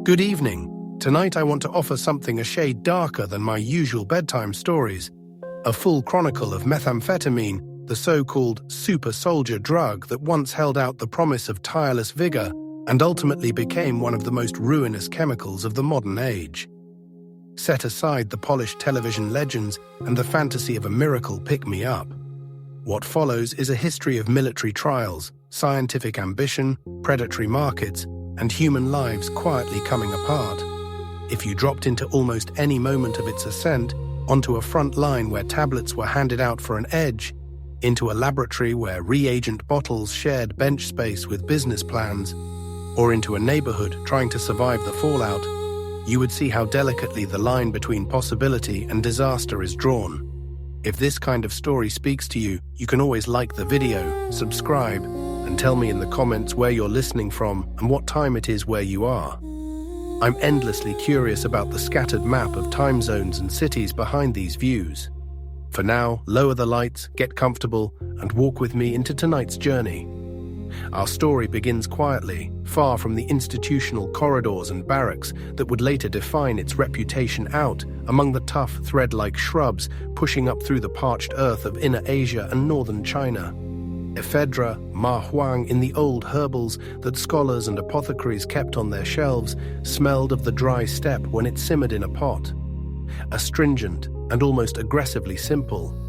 Good evening. Tonight I want to offer something a shade darker than my usual bedtime stories. A full chronicle of methamphetamine, the so-called super soldier drug that once held out the promise of tireless vigor and ultimately became one of the most ruinous chemicals of the modern age. Set aside the polished television legends and the fantasy of a miracle pick-me-up. What follows is a history of military trials, scientific ambition, predatory markets, and human lives quietly coming apart. If you dropped into almost any moment of its ascent, onto a front line where tablets were handed out for an edge, into a laboratory where reagent bottles shared bench space with business plans, or into a neighborhood trying to survive the fallout, you would see how delicately the line between possibility and disaster is drawn. If this kind of story speaks to you, you can always like the video, subscribe, and tell me in the comments where you're listening from and what time it is where you are. I'm endlessly curious about the scattered map of time zones and cities behind these views. For now, lower the lights, get comfortable, and walk with me into tonight's journey. Our story begins quietly, far from the institutional corridors and barracks that would later define its reputation out among the tough thread-like shrubs pushing up through the parched earth of Inner Asia and northern China. Ephedra, ma huang in the old herbals that scholars and apothecaries kept on their shelves smelled of the dry steppe when it simmered in a pot. Astringent and almost aggressively simple.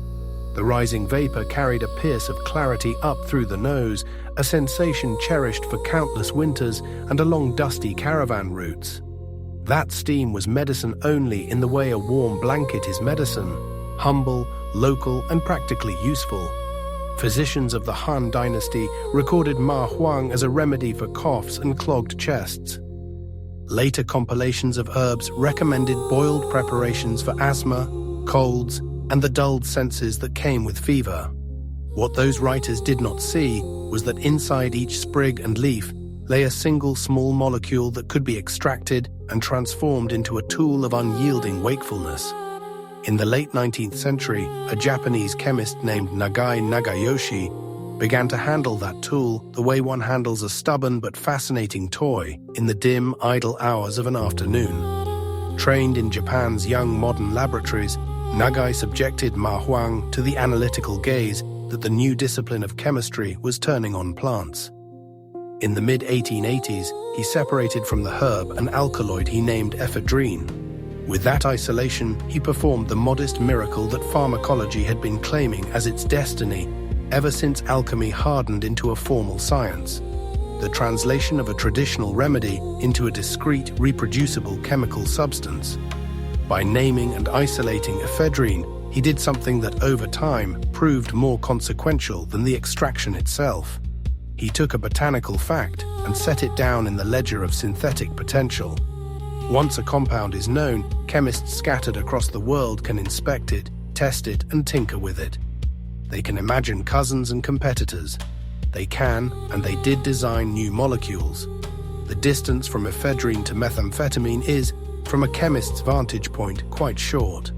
The rising vapor carried a pierce of clarity up through the nose, a sensation cherished for countless winters and along dusty caravan routes. That steam was medicine only in the way a warm blanket is medicine, humble, local, and practically useful. Physicians of the Han dynasty recorded ma huang as a remedy for coughs and clogged chests. Later compilations of herbs recommended boiled preparations for asthma, colds, and the dulled senses that came with fever. What those writers did not see was that inside each sprig and leaf lay a single small molecule that could be extracted and transformed into a tool of unyielding wakefulness. In the late 19th century, a Japanese chemist named Nagai Nagayoshi began to handle that tool the way one handles a stubborn but fascinating toy in the dim, idle hours of an afternoon. Trained in Japan's young modern laboratories, Nagai subjected ma huang to the analytical gaze that the new discipline of chemistry was turning on plants. In the mid-1880s, he separated from the herb an alkaloid he named ephedrine. With that isolation, he performed the modest miracle that pharmacology had been claiming as its destiny ever since alchemy hardened into a formal science. The translation of a traditional remedy into a discrete, reproducible chemical substance. By naming and isolating ephedrine, he did something that over time proved more consequential than the extraction itself. He took a botanical fact and set it down in the ledger of synthetic potential. Once a compound is known, chemists scattered across the world can inspect it, test it, and tinker with it. They can imagine cousins and competitors. They can, and they did design new molecules. The distance from ephedrine to methamphetamine is, from a chemist's vantage point, quite short.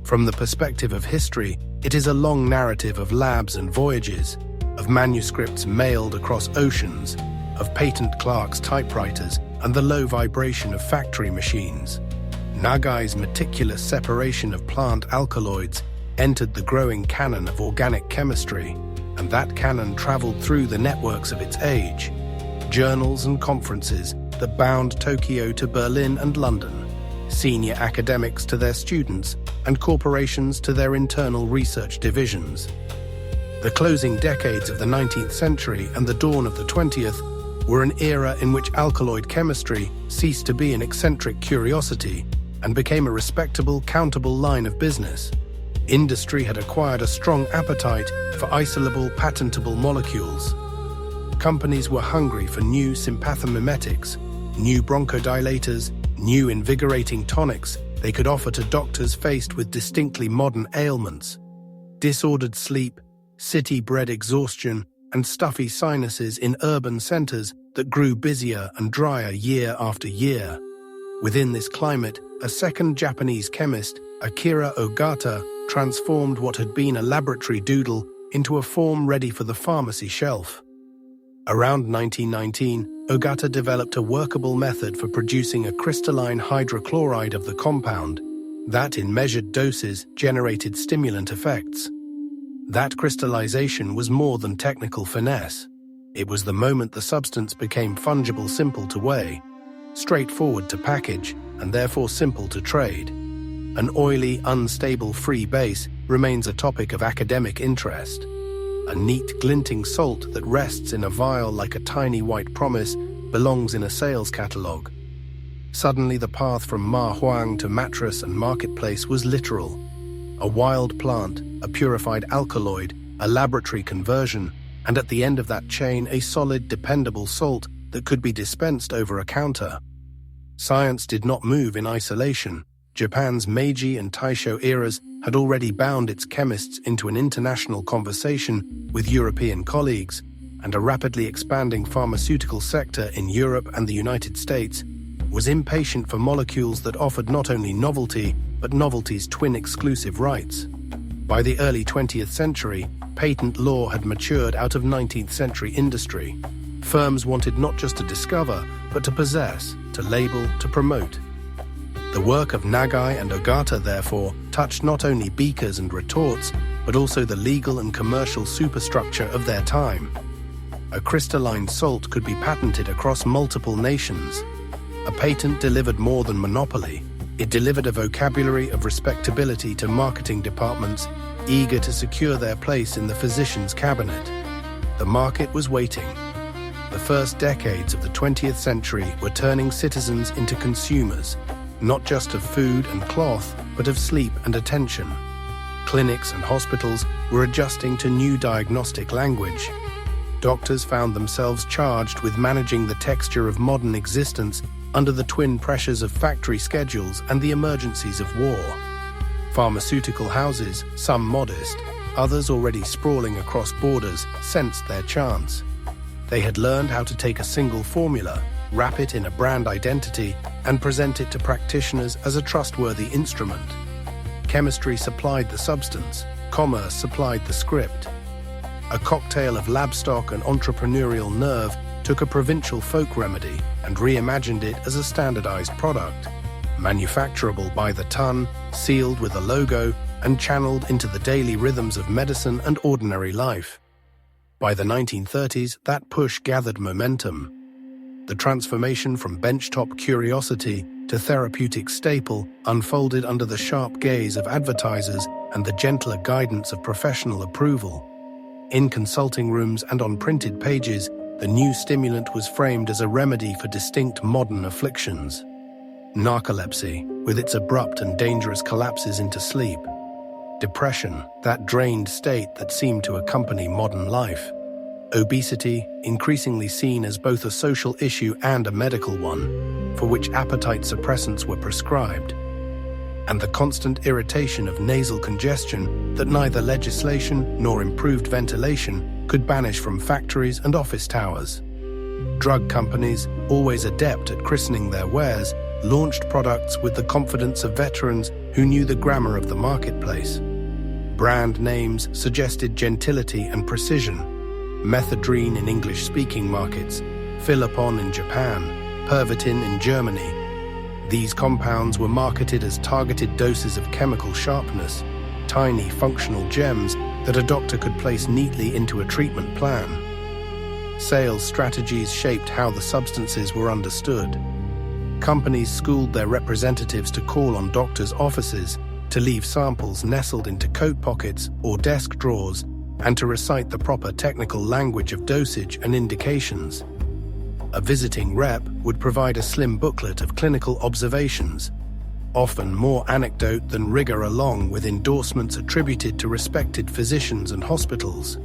From the perspective of history, it is a long narrative of labs and voyages, of manuscripts mailed across oceans, of patent clerks' typewriters, and the low vibration of factory machines. Nagai's meticulous separation of plant alkaloids entered the growing canon of organic chemistry, and that canon traveled through the networks of its age, journals and conferences that bound Tokyo to Berlin and London, senior academics to their students, and corporations to their internal research divisions. The closing decades of the 19th century and the dawn of the 20th were an era in which alkaloid chemistry ceased to be an eccentric curiosity and became a respectable, countable line of business. Industry had acquired a strong appetite for isolable, patentable molecules. Companies were hungry for new sympathomimetics, new bronchodilators, new invigorating tonics they could offer to doctors faced with distinctly modern ailments. Disordered sleep, city-bred exhaustion, and stuffy sinuses in urban centers that grew busier and drier year after year. Within this climate, a second Japanese chemist, Akira Ogata, transformed what had been a laboratory doodle into a form ready for the pharmacy shelf. Around 1919, Ogata developed a workable method for producing a crystalline hydrochloride of the compound that, in measured doses, generated stimulant effects. That crystallization was more than technical finesse. It was the moment the substance became fungible, simple to weigh, straightforward to package, and therefore simple to trade. An oily, unstable free base remains a topic of academic interest. A neat, glinting salt that rests in a vial like a tiny white promise belongs in a sales catalogue. Suddenly the path from Ma Huang to mattress and marketplace was literal. A wild plant, a purified alkaloid, a laboratory conversion, and at the end of that chain a solid, dependable salt that could be dispensed over a counter. Science did not move in isolation. Japan's Meiji and Taisho eras had already bound its chemists into an international conversation with European colleagues, and a rapidly expanding pharmaceutical sector in Europe and the United States was impatient for molecules that offered not only novelty, but novelty's twin exclusive rights. By the early 20th century, patent law had matured out of 19th century industry. Firms wanted not just to discover, but to possess, to label, to promote. The work of Nagai and Ogata, therefore, touched not only beakers and retorts, but also the legal and commercial superstructure of their time. A crystalline salt could be patented across multiple nations. A patent delivered more than monopoly. It delivered a vocabulary of respectability to marketing departments eager to secure their place in the physician's cabinet. The market was waiting. The first decades of the 20th century were turning citizens into consumers, not just of food and cloth, but of sleep and attention. Clinics and hospitals were adjusting to new diagnostic language. Doctors found themselves charged with managing the texture of modern existence under the twin pressures of factory schedules and the emergencies of war. Pharmaceutical houses, some modest, others already sprawling across borders, sensed their chance. They had learned how to take a single formula, wrap it in a brand identity, and present it to practitioners as a trustworthy instrument. Chemistry supplied the substance, commerce supplied the script. A cocktail of lab stock and entrepreneurial nerve took a provincial folk remedy and reimagined it as a standardized product, manufacturable by the ton, sealed with a logo, and channeled into the daily rhythms of medicine and ordinary life. By the 1930s, that push gathered momentum. The transformation from benchtop curiosity to therapeutic staple unfolded under the sharp gaze of advertisers and the gentler guidance of professional approval. In consulting rooms and on printed pages, the new stimulant was framed as a remedy for distinct modern afflictions. Narcolepsy, with its abrupt and dangerous collapses into sleep. Depression, that drained state that seemed to accompany modern life. Obesity, increasingly seen as both a social issue and a medical one, for which appetite suppressants were prescribed. And the constant irritation of nasal congestion that neither legislation nor improved ventilation could banish from factories and office towers. Drug companies, always adept at christening their wares, launched products with the confidence of veterans who knew the grammar of the marketplace. Brand names suggested gentility and precision. Methadrine in English-speaking markets, Philopon in Japan, Pervitin in Germany. These compounds were marketed as targeted doses of chemical sharpness, tiny functional gems that a doctor could place neatly into a treatment plan. Sales strategies shaped how the substances were understood. Companies schooled their representatives to call on doctors' offices, to leave samples nestled into coat pockets or desk drawers, and to recite the proper technical language of dosage and indications. A visiting rep would provide a slim booklet of clinical observations, often more anecdote than rigor, along with endorsements attributed to respected physicians and hospitals.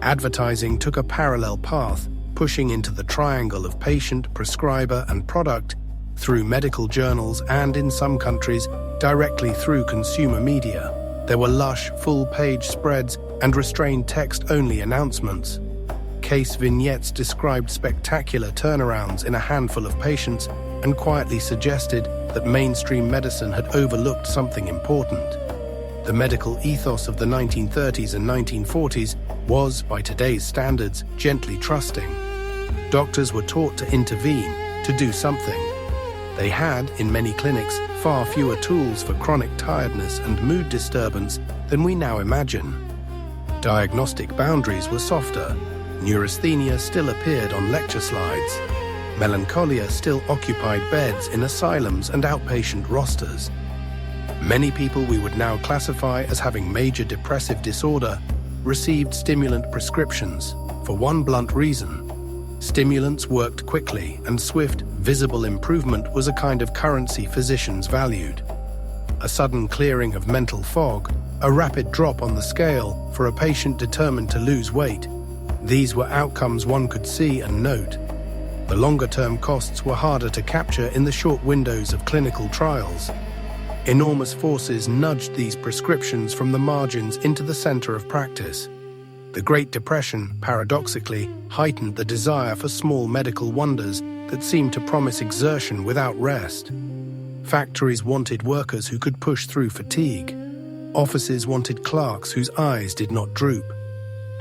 Advertising took a parallel path, pushing into the triangle of patient, prescriber, and product through medical journals and, in some countries, directly through consumer media. There were lush, full-page spreads and restrained text-only announcements. Case vignettes described spectacular turnarounds in a handful of patients and quietly suggested that mainstream medicine had overlooked something important. The medical ethos of the 1930s and 1940s was, by today's standards, gently trusting. Doctors were taught to intervene, to do something. They had, in many clinics, far fewer tools for chronic tiredness and mood disturbance than we now imagine. Diagnostic boundaries were softer. Neurasthenia still appeared on lecture slides. Melancholia still occupied beds in asylums and outpatient rosters. Many people we would now classify as having major depressive disorder received stimulant prescriptions for one blunt reason. Stimulants worked quickly, and swift, visible improvement was a kind of currency physicians valued. A sudden clearing of mental fog, a rapid drop on the scale for a patient determined to lose weight. These were outcomes one could see and note. The longer-term costs were harder to capture in the short windows of clinical trials. Enormous forces nudged these prescriptions from the margins into the center of practice. The Great Depression, paradoxically, heightened the desire for small medical wonders that seemed to promise exertion without rest. Factories wanted workers who could push through fatigue. Offices wanted clerks whose eyes did not droop.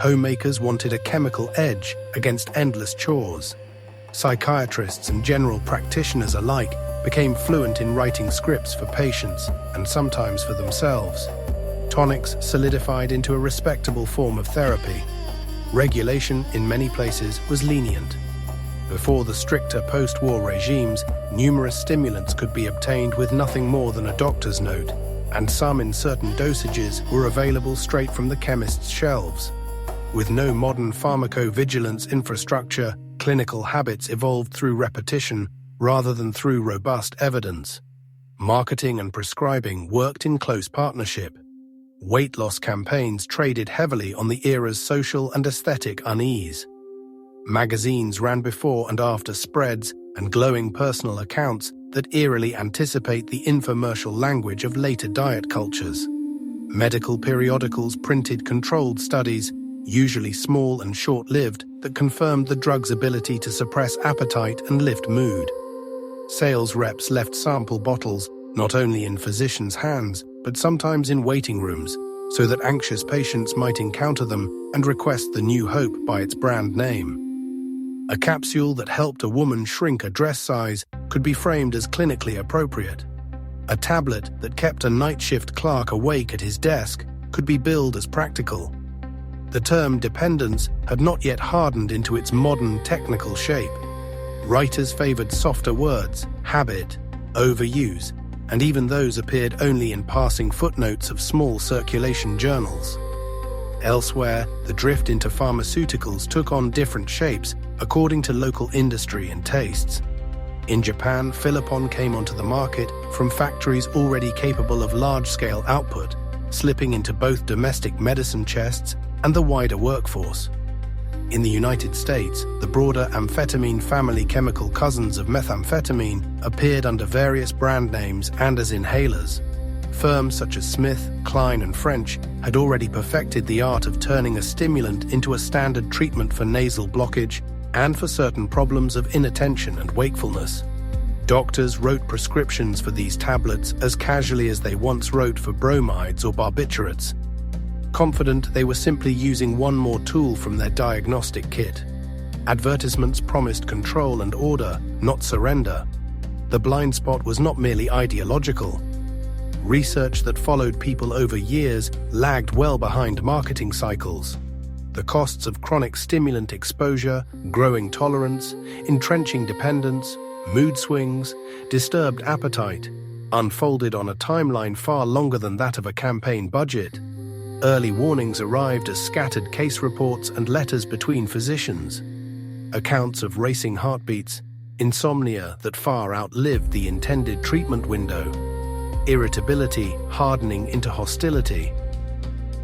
Homemakers wanted a chemical edge against endless chores. Psychiatrists and general practitioners alike became fluent in writing scripts for patients and sometimes for themselves. Tonics solidified into a respectable form of therapy. Regulation in many places was lenient. Before the stricter post-war regimes, numerous stimulants could be obtained with nothing more than a doctor's note, and some in certain dosages were available straight from the chemist's shelves. With no modern pharmacovigilance infrastructure, clinical habits evolved through repetition rather than through robust evidence. Marketing and prescribing worked in close partnership. Weight loss campaigns traded heavily on the era's social and aesthetic unease. Magazines ran before and after spreads and glowing personal accounts that eerily anticipate the infomercial language of later diet cultures. Medical periodicals printed controlled studies, usually small and short-lived, that confirmed the drug's ability to suppress appetite and lift mood. Sales reps left sample bottles not only in physicians' hands, but sometimes in waiting rooms, so that anxious patients might encounter them and request the new hope by its brand name. A capsule that helped a woman shrink a dress size could be framed as clinically appropriate. A tablet that kept a night shift clerk awake at his desk could be billed as practical. The term dependence had not yet hardened into its modern technical shape. Writers favored softer words, habit, overuse, and even those appeared only in passing footnotes of small circulation journals. Elsewhere, the drift into pharmaceuticals took on different shapes according to local industry and tastes. In Japan, Philipon came onto the market from factories already capable of large-scale output, slipping into both domestic medicine chests and the wider workforce. In the United States, the broader amphetamine family chemical cousins of methamphetamine appeared under various brand names and as inhalers. Firms such as Smith, Klein, and French had already perfected the art of turning a stimulant into a standard treatment for nasal blockage and for certain problems of inattention and wakefulness. Doctors wrote prescriptions for these tablets as casually as they once wrote for bromides or barbiturates, confident they were simply using one more tool from their diagnostic kit. Advertisements promised control and order, not surrender. The blind spot was not merely ideological. Research that followed people over years lagged well behind marketing cycles. The costs of chronic stimulant exposure, growing tolerance, entrenching dependence, mood swings, disturbed appetite, unfolded on a timeline far longer than that of a campaign budget. Early warnings arrived as scattered case reports and letters between physicians. Accounts of racing heartbeats, insomnia that far outlived the intended treatment window, irritability hardening into hostility.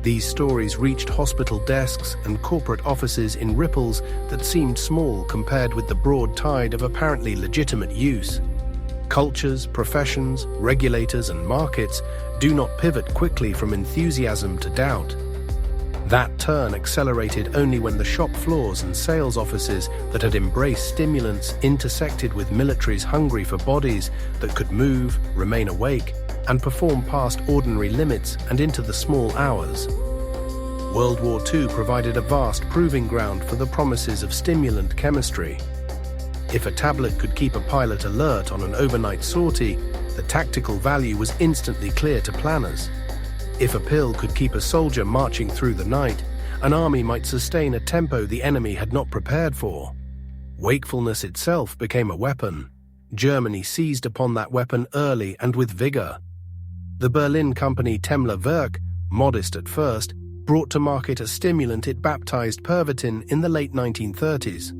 These stories reached hospital desks and corporate offices in ripples that seemed small compared with the broad tide of apparently legitimate use. Cultures, professions, regulators, and markets do not pivot quickly from enthusiasm to doubt. That turn accelerated only when the shop floors and sales offices that had embraced stimulants intersected with militaries hungry for bodies that could move, remain awake, and perform past ordinary limits and into the small hours. World War II provided a vast proving ground for the promises of stimulant chemistry. If a tablet could keep a pilot alert on an overnight sortie, the tactical value was instantly clear to planners. If a pill could keep a soldier marching through the night, an army might sustain a tempo the enemy had not prepared for. Wakefulness itself became a weapon. Germany seized upon that weapon early and with vigor. The Berlin company Temmler Werk, modest at first, brought to market a stimulant it baptized Pervitin in the late 1930s.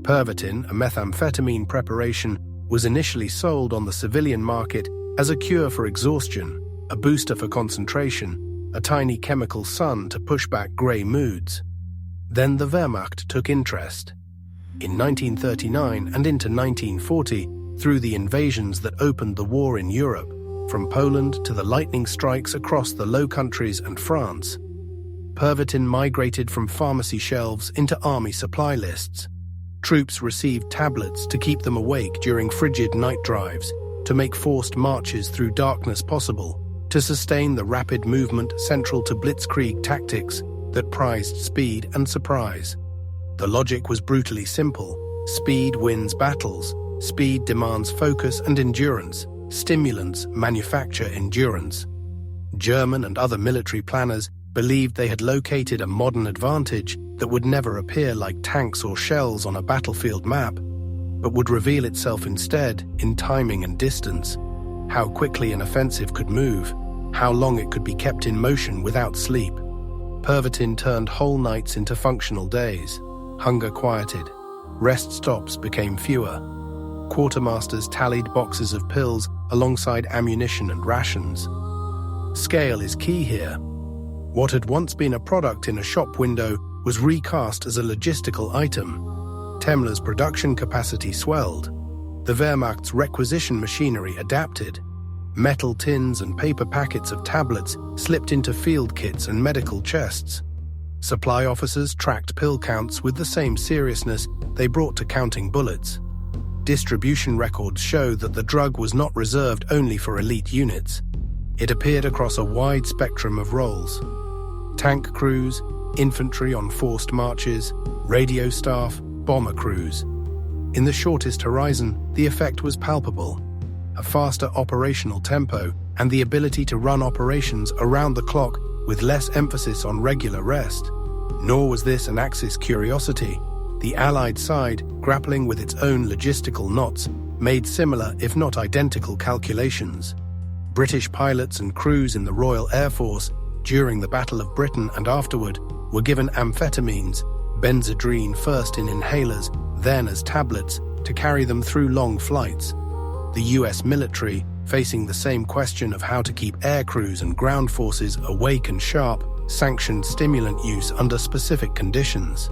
Pervitin, a methamphetamine preparation, was initially sold on the civilian market as a cure for exhaustion, a booster for concentration, a tiny chemical sun to push back grey moods. Then the Wehrmacht took interest. In 1939 and into 1940, through the invasions that opened the war in Europe, from Poland to the lightning strikes across the Low Countries and France, Pervitin migrated from pharmacy shelves into army supply lists. Troops received tablets to keep them awake during frigid night drives, to make forced marches through darkness possible, to sustain the rapid movement central to blitzkrieg tactics that prized speed and surprise. The logic was brutally simple. Speed wins battles. Speed demands focus and endurance. Stimulants manufacture endurance. German and other military planners believed they had located a modern advantage that would never appear like tanks or shells on a battlefield map, but would reveal itself instead in timing and distance, how quickly an offensive could move, how long it could be kept in motion without sleep. Pervitin turned whole nights into functional days. Hunger quieted. Rest stops became fewer. Quartermasters tallied boxes of pills alongside ammunition and rations. Scale is key here. What had once been a product in a shop window was recast as a logistical item. Temmler's production capacity swelled. The Wehrmacht's requisition machinery adapted. Metal tins and paper packets of tablets slipped into field kits and medical chests. Supply officers tracked pill counts with the same seriousness they brought to counting bullets. Distribution records show that the drug was not reserved only for elite units. It appeared across a wide spectrum of roles. Tank crews, infantry on forced marches, radio staff, bomber crews. In the shortest horizon, the effect was palpable. A faster operational tempo and the ability to run operations around the clock with less emphasis on regular rest. Nor was this an Axis curiosity. The Allied side, grappling with its own logistical knots, made similar if not identical calculations. British pilots and crews in the Royal Air Force, during the Battle of Britain and afterward, were given amphetamines, benzedrine first in inhalers, then as tablets, to carry them through long flights. The US military, facing the same question of how to keep air crews and ground forces awake and sharp, sanctioned stimulant use under specific conditions.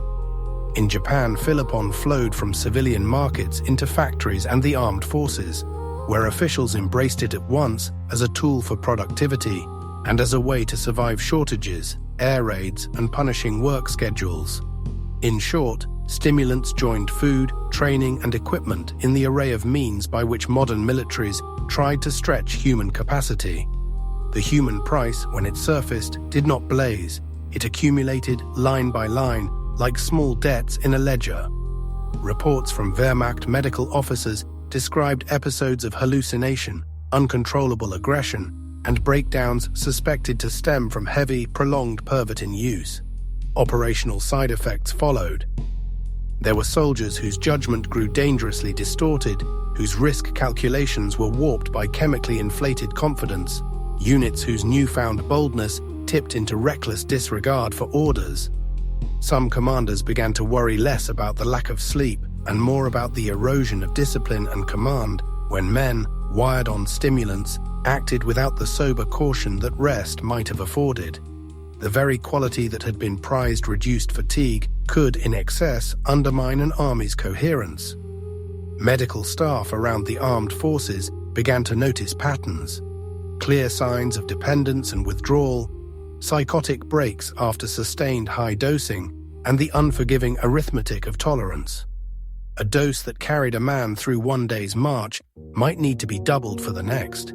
In Japan, Philipon flowed from civilian markets into factories and the armed forces, where officials embraced it at once as a tool for productivity and as a way to survive shortages, air raids, and punishing work schedules. In short, stimulants joined food, training, and equipment in the array of means by which modern militaries tried to stretch human capacity. The human price, when it surfaced, did not blaze. It accumulated line by line, like small debts in a ledger. Reports from Wehrmacht medical officers described episodes of hallucination, uncontrollable aggression, and breakdowns suspected to stem from heavy, prolonged Pervitin use. Operational side effects followed. There were soldiers whose judgment grew dangerously distorted, whose risk calculations were warped by chemically inflated confidence, units whose newfound boldness tipped into reckless disregard for orders. Some commanders began to worry less about the lack of sleep and more about the erosion of discipline and command when men, wired on stimulants, acted without the sober caution that rest might have afforded. The very quality that had been prized reduced fatigue could, in excess, undermine an army's coherence. Medical staff around the armed forces began to notice patterns. Clear signs of dependence and withdrawal, psychotic breaks after sustained high dosing, and the unforgiving arithmetic of tolerance. A dose that carried a man through one day's march might need to be doubled for the next.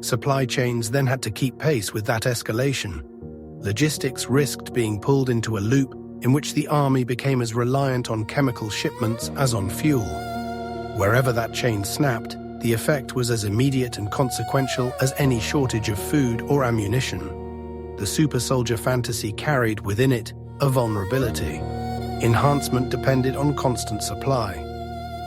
Supply chains then had to keep pace with that escalation. Logistics risked being pulled into a loop in which the army became as reliant on chemical shipments as on fuel. Wherever that chain snapped, the effect was as immediate and consequential as any shortage of food or ammunition. The super soldier fantasy carried within it a vulnerability. Enhancement depended on constant supply.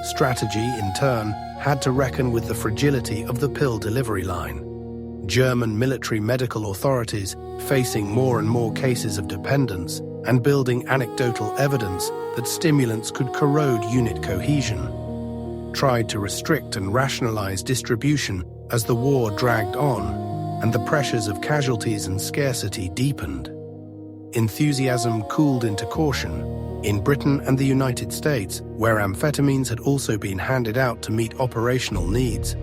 Strategy, in turn, had to reckon with the fragility of the pill delivery line. German military medical authorities, facing more and more cases of dependence and building anecdotal evidence that stimulants could corrode unit cohesion, tried to restrict and rationalize distribution as the war dragged on and the pressures of casualties and scarcity deepened. Enthusiasm cooled into caution. In Britain and the United States, where amphetamines had also been handed out to meet operational needs,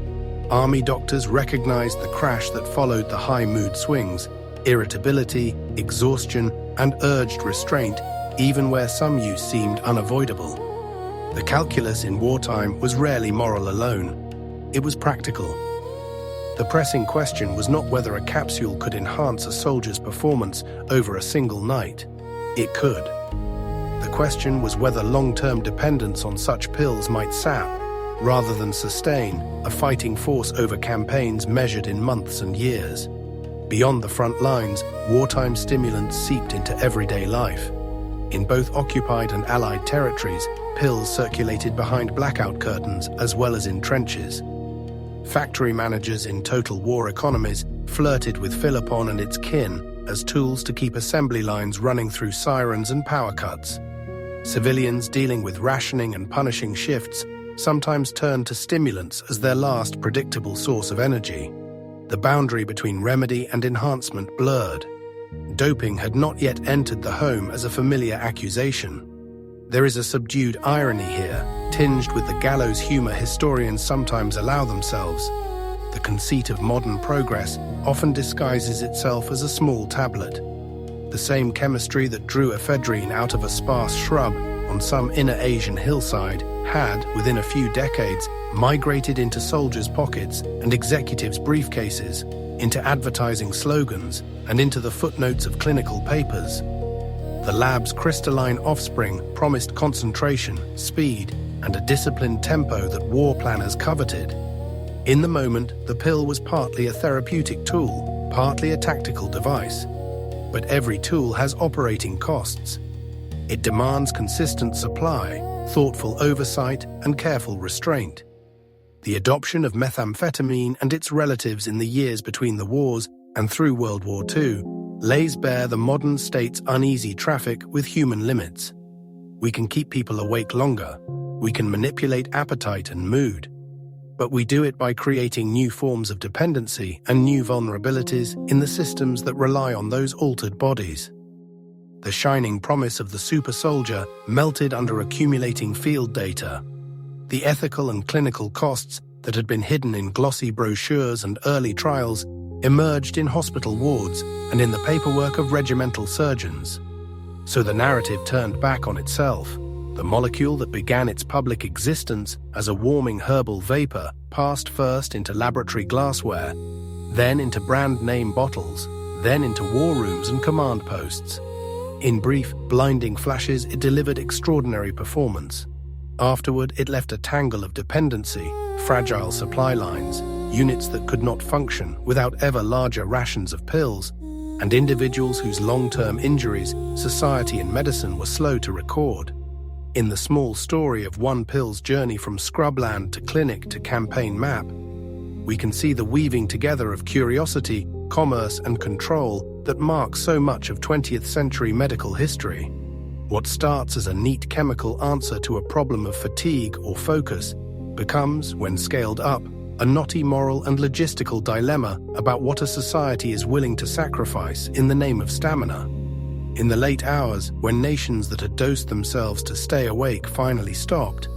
Army doctors recognized the crash that followed the high mood swings, irritability, exhaustion, and urged restraint, even where some use seemed unavoidable. The calculus in wartime was rarely moral alone. It was practical. The pressing question was not whether a capsule could enhance a soldier's performance over a single night. It could. The question was whether long-term dependence on such pills might sap, rather than sustain, a fighting force over campaigns measured in months and years. Beyond the front lines, wartime stimulants seeped into everyday life. In both occupied and Allied territories, pills circulated behind blackout curtains as well as in trenches. Factory managers in total war economies flirted with Philippon and its kin as tools to keep assembly lines running through sirens and power cuts. Civilians dealing with rationing and punishing shifts sometimes turned to stimulants as their last predictable source of energy. The boundary between remedy and enhancement blurred. Doping had not yet entered the home as a familiar accusation. There is a subdued irony here, tinged with the gallows humor historians sometimes allow themselves. The conceit of modern progress often disguises itself as a small tablet. The same chemistry that drew ephedrine out of a sparse shrub on some inner Asian hillside had, within a few decades, migrated into soldiers' pockets and executives' briefcases, into advertising slogans, and into the footnotes of clinical papers. The lab's crystalline offspring promised concentration, speed, and a disciplined tempo that war planners coveted. In the moment, the pill was partly a therapeutic tool, partly a tactical device. But every tool has operating costs. It demands consistent supply, thoughtful oversight, and careful restraint. The adoption of methamphetamine and its relatives in the years between the wars and through World War II lays bare the modern state's uneasy traffic with human limits. We can keep people awake longer. We can manipulate appetite and mood. But we do it by creating new forms of dependency and new vulnerabilities in the systems that rely on those altered bodies. The shining promise of the super soldier melted under accumulating field data. The ethical and clinical costs that had been hidden in glossy brochures and early trials emerged in hospital wards and in the paperwork of regimental surgeons. So the narrative turned back on itself. The molecule that began its public existence as a warming herbal vapor passed first into laboratory glassware, then into brand name bottles, then into war rooms and command posts. In brief, blinding flashes, it delivered extraordinary performance. Afterward, it left a tangle of dependency, fragile supply lines, units that could not function without ever larger rations of pills, and individuals whose long-term injuries society and medicine were slow to record. In the small story of one pill's journey from scrubland to clinic to campaign map, we can see the weaving together of curiosity, commerce, and control that marks so much of 20th century medical history. What starts as a neat chemical answer to a problem of fatigue or focus becomes, when scaled up, a knotty moral and logistical dilemma about what a society is willing to sacrifice in the name of stamina. In the late hours, when nations that had dosed themselves to stay awake finally stopped,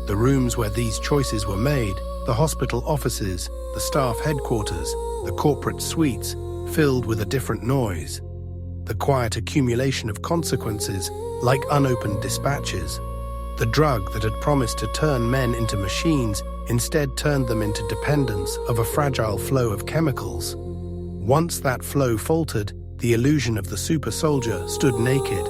the rooms where these choices were made, the hospital offices, the staff headquarters, the corporate suites, filled with a different noise. The quiet accumulation of consequences, like unopened dispatches. The drug that had promised to turn men into machines instead turned them into dependents of a fragile flow of chemicals. Once that flow faltered, the illusion of the super soldier stood naked.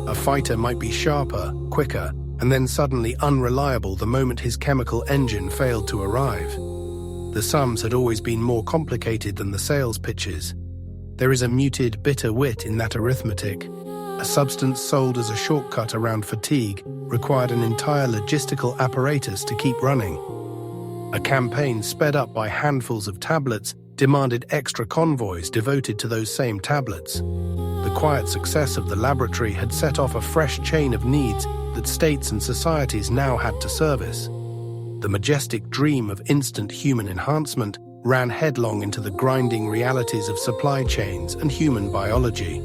A fighter might be sharper, quicker, and then suddenly unreliable the moment his chemical engine failed to arrive. The sums had always been more complicated than the sales pitches. There is a muted, bitter wit in that arithmetic. A substance sold as a shortcut around fatigue required an entire logistical apparatus to keep running. A campaign sped up by handfuls of tablets demanded extra convoys devoted to those same tablets. The quiet success of the laboratory had set off a fresh chain of needs that states and societies now had to service. The majestic dream of instant human enhancement ran headlong into the grinding realities of supply chains and human biology.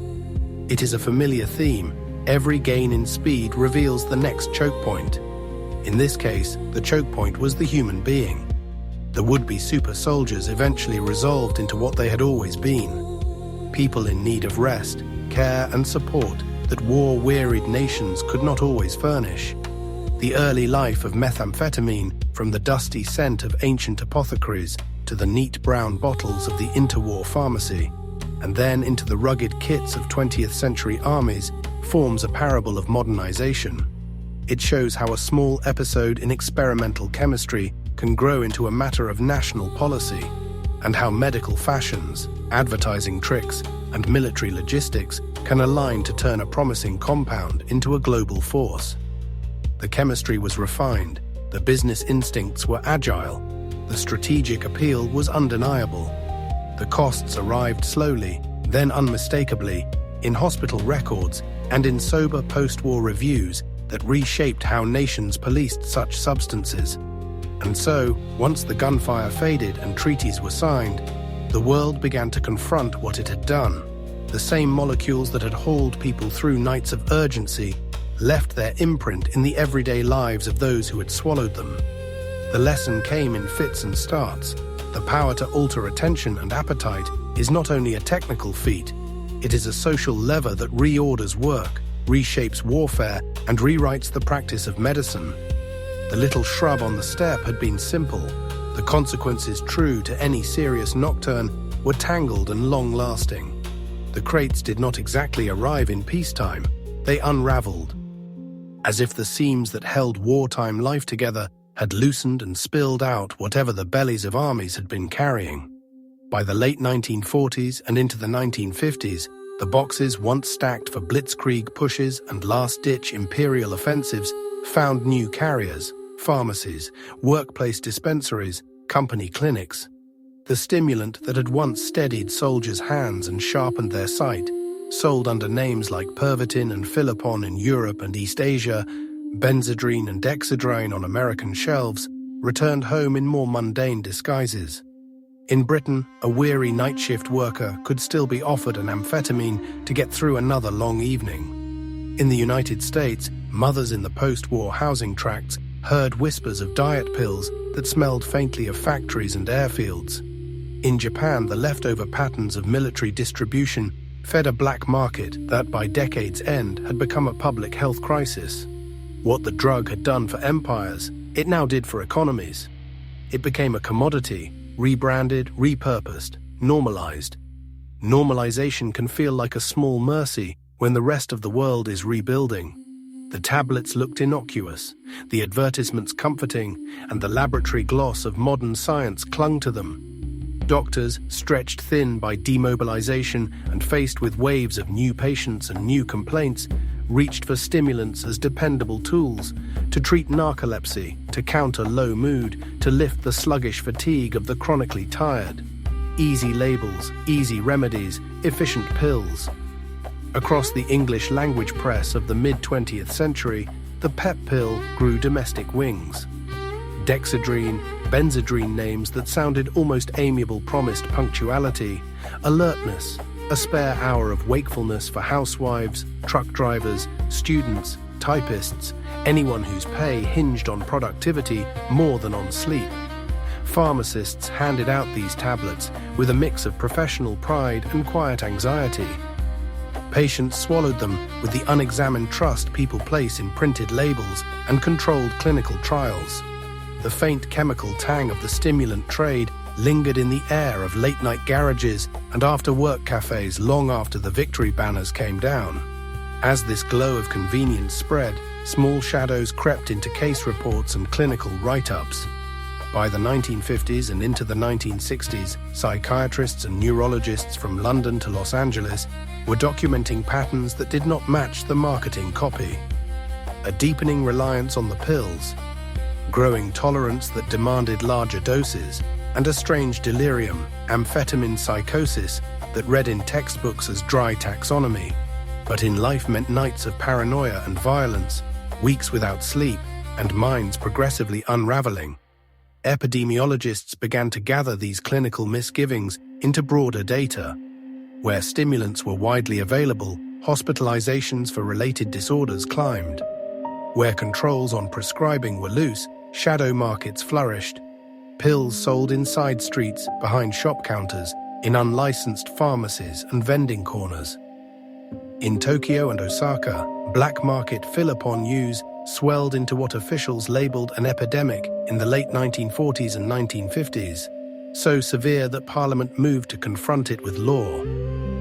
It is a familiar theme. Every gain in speed reveals the next choke point. In this case, the choke point was the human being. The would-be super soldiers eventually resolved into what they had always been: people in need of rest, care and support that war-wearied nations could not always furnish. The early life of methamphetamine, from the dusty scent of ancient apothecaries to the neat brown bottles of the interwar pharmacy, and then into the rugged kits of 20th century armies, forms a parable of modernization. It shows how a small episode in experimental chemistry can grow into a matter of national policy, and how medical fashions, advertising tricks, and military logistics can align to turn a promising compound into a global force. The chemistry was refined, the business instincts were agile, the strategic appeal was undeniable. The costs arrived slowly, then unmistakably, in hospital records and in sober post-war reviews that reshaped how nations policed such substances. And so, once the gunfire faded and treaties were signed, the world began to confront what it had done. The same molecules that had hauled people through nights of urgency left their imprint in the everyday lives of those who had swallowed them. The lesson came in fits and starts. The power to alter attention and appetite is not only a technical feat, it is a social lever that reorders work, reshapes warfare, and rewrites the practice of medicine. The little shrub on the step had been simple. The consequences, true to any serious nocturne, were tangled and long-lasting. The crates did not exactly arrive in peacetime. They unraveled, as if the seams that held wartime life together had loosened and spilled out whatever the bellies of armies had been carrying. By the late 1940s and into the 1950s, the boxes once stacked for blitzkrieg pushes and last-ditch imperial offensives found new carriers, pharmacies, workplace dispensaries, company clinics. The stimulant that had once steadied soldiers' hands and sharpened their sight, sold under names like Pervitin and Philipon in Europe and East Asia, Benzedrine and Dexedrine on American shelves, returned home in more mundane disguises. In Britain, a weary night shift worker could still be offered an amphetamine to get through another long evening. In the United States, mothers in the post-war housing tracts heard whispers of diet pills that smelled faintly of factories and airfields. In Japan, the leftover patterns of military distribution fed a black market that by decade's end had become a public health crisis. What the drug had done for empires, it now did for economies. It became a commodity, rebranded, repurposed, normalized. Normalization can feel like a small mercy when the rest of the world is rebuilding. The tablets looked innocuous, the advertisements comforting, and the laboratory gloss of modern science clung to them. Doctors, stretched thin by demobilization and faced with waves of new patients and new complaints, reached for stimulants as dependable tools to treat narcolepsy, to counter low mood, to lift the sluggish fatigue of the chronically tired. Easy labels, easy remedies, efficient pills. Across the English language press of the mid-20th century, the PEP pill grew domestic wings. Dexedrine, Benzedrine names that sounded almost amiable promised punctuality, alertness, a spare hour of wakefulness for housewives, truck drivers, students, typists, anyone whose pay hinged on productivity more than on sleep. Pharmacists handed out these tablets with a mix of professional pride and quiet anxiety. Patients swallowed them with the unexamined trust people place in printed labels and controlled clinical trials. The faint chemical tang of the stimulant trade lingered in the air of late-night garages and after-work cafes long after the victory banners came down. As this glow of convenience spread, small shadows crept into case reports and clinical write-ups. By the 1950s and into the 1960s, psychiatrists and neurologists from London to Los Angeles were documenting patterns that did not match the marketing copy. A deepening reliance on the pills, growing tolerance that demanded larger doses, and a strange delirium, amphetamine psychosis, that read in textbooks as dry taxonomy, but in life meant nights of paranoia and violence, weeks without sleep, and minds progressively unraveling. Epidemiologists began to gather these clinical misgivings into broader data. Where stimulants were widely available, hospitalizations for related disorders climbed. Where controls on prescribing were loose, shadow markets flourished. Pills sold in side streets, behind shop counters, in unlicensed pharmacies and vending corners. In Tokyo and Osaka, black market fill-upon use swelled into what officials labeled an epidemic in the late 1940s and 1950s, so severe that Parliament moved to confront it with law.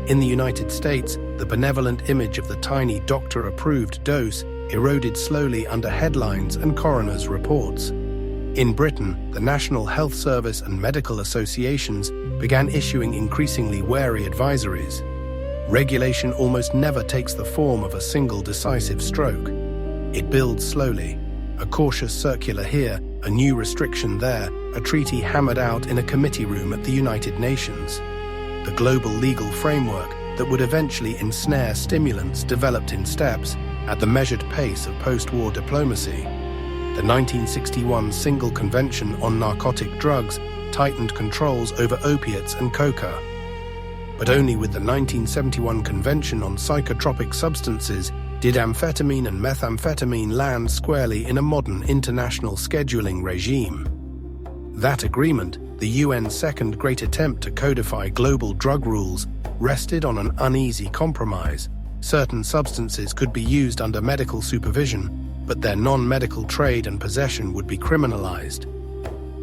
In the United States, the benevolent image of the tiny doctor-approved dose eroded slowly under headlines and coroners' reports. In Britain, the National Health Service and medical associations began issuing increasingly wary advisories. Regulation almost never takes the form of a single decisive stroke. It builds slowly, a cautious circular here, a new restriction there, a treaty hammered out in a committee room at the United Nations. The global legal framework that would eventually ensnare stimulants developed in steps at the measured pace of post-war diplomacy. The 1961 Single Convention on Narcotic Drugs tightened controls over opiates and coca. But only with the 1971 Convention on Psychotropic Substances did amphetamine and methamphetamine land squarely in a modern international scheduling regime. That agreement, the UN's second great attempt to codify global drug rules, rested on an uneasy compromise. Certain substances could be used under medical supervision, but their non-medical trade and possession would be criminalized.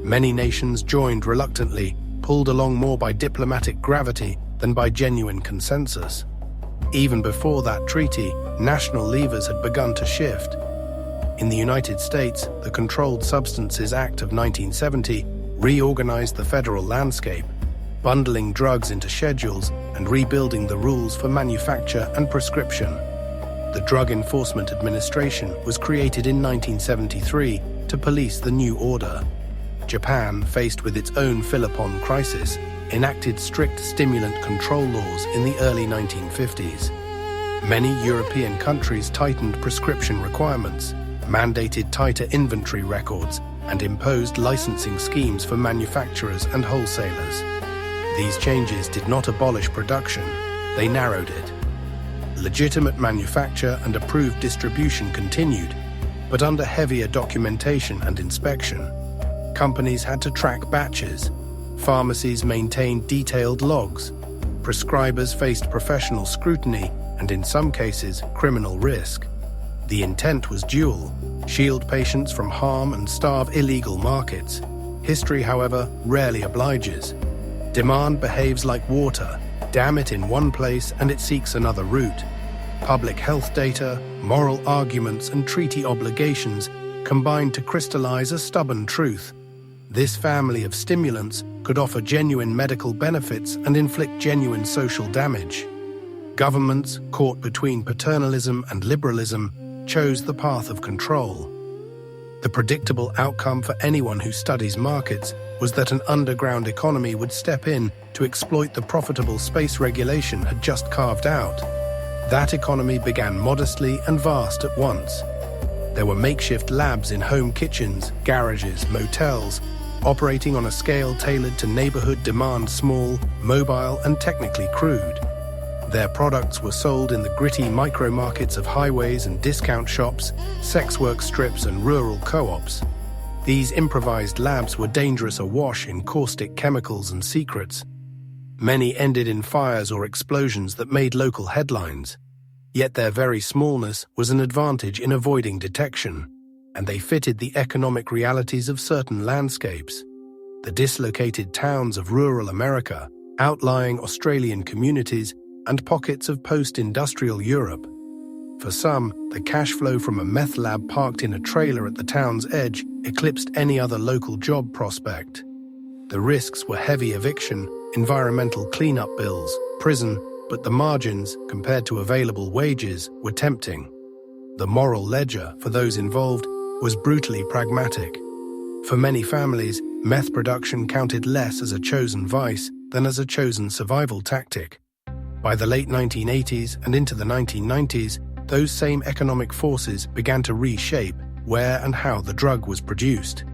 Many nations joined reluctantly, pulled along more by diplomatic gravity than by genuine consensus. Even before that treaty, national levers had begun to shift. In the United States, the Controlled Substances Act of 1970 reorganized the federal landscape, bundling drugs into schedules and rebuilding the rules for manufacture and prescription. The Drug Enforcement Administration was created in 1973 to police the new order. Japan, faced with its own fill-upon crisis, enacted strict stimulant control laws in the early 1950s. Many European countries tightened prescription requirements, mandated tighter inventory records, and imposed licensing schemes for manufacturers and wholesalers. These changes did not abolish production, they narrowed it. Legitimate manufacture and approved distribution continued, but under heavier documentation and inspection. Companies had to track batches. Pharmacies maintained detailed logs. Prescribers faced professional scrutiny and, in some cases, criminal risk. The intent was dual: shield patients from harm and starve illegal markets. History, however, rarely obliges. Demand behaves like water. Dam it in one place and it seeks another route. Public health data, moral arguments, and treaty obligations combined to crystallize a stubborn truth. This family of stimulants could offer genuine medical benefits and inflict genuine social damage. Governments, caught between paternalism and liberalism, chose the path of control. The predictable outcome for anyone who studies markets was that an underground economy would step in to exploit the profitable space regulation had just carved out. That economy began modestly and vast at once. There were makeshift labs in home kitchens, garages, motels, operating on a scale tailored to neighborhood demand, small, mobile, and technically crude. Their products were sold in the gritty micro-markets of highways and discount shops, sex work strips, and rural co-ops. These improvised labs were dangerous awash in caustic chemicals and secrets. Many ended in fires or explosions that made local headlines. Yet their very smallness was an advantage in avoiding detection, and they fitted the economic realities of certain landscapes. The dislocated towns of rural America, outlying Australian communities, and pockets of post-industrial Europe. For some, the cash flow from a meth lab parked in a trailer at the town's edge eclipsed any other local job prospect. The risks were heavy eviction, environmental cleanup bills, prison, but the margins, compared to available wages, were tempting. The moral ledger for those involved was brutally pragmatic. For many families, meth production counted less as a chosen vice than as a chosen survival tactic. By the late 1980s and into the 1990s, those same economic forces began to reshape where and how the drug was produced.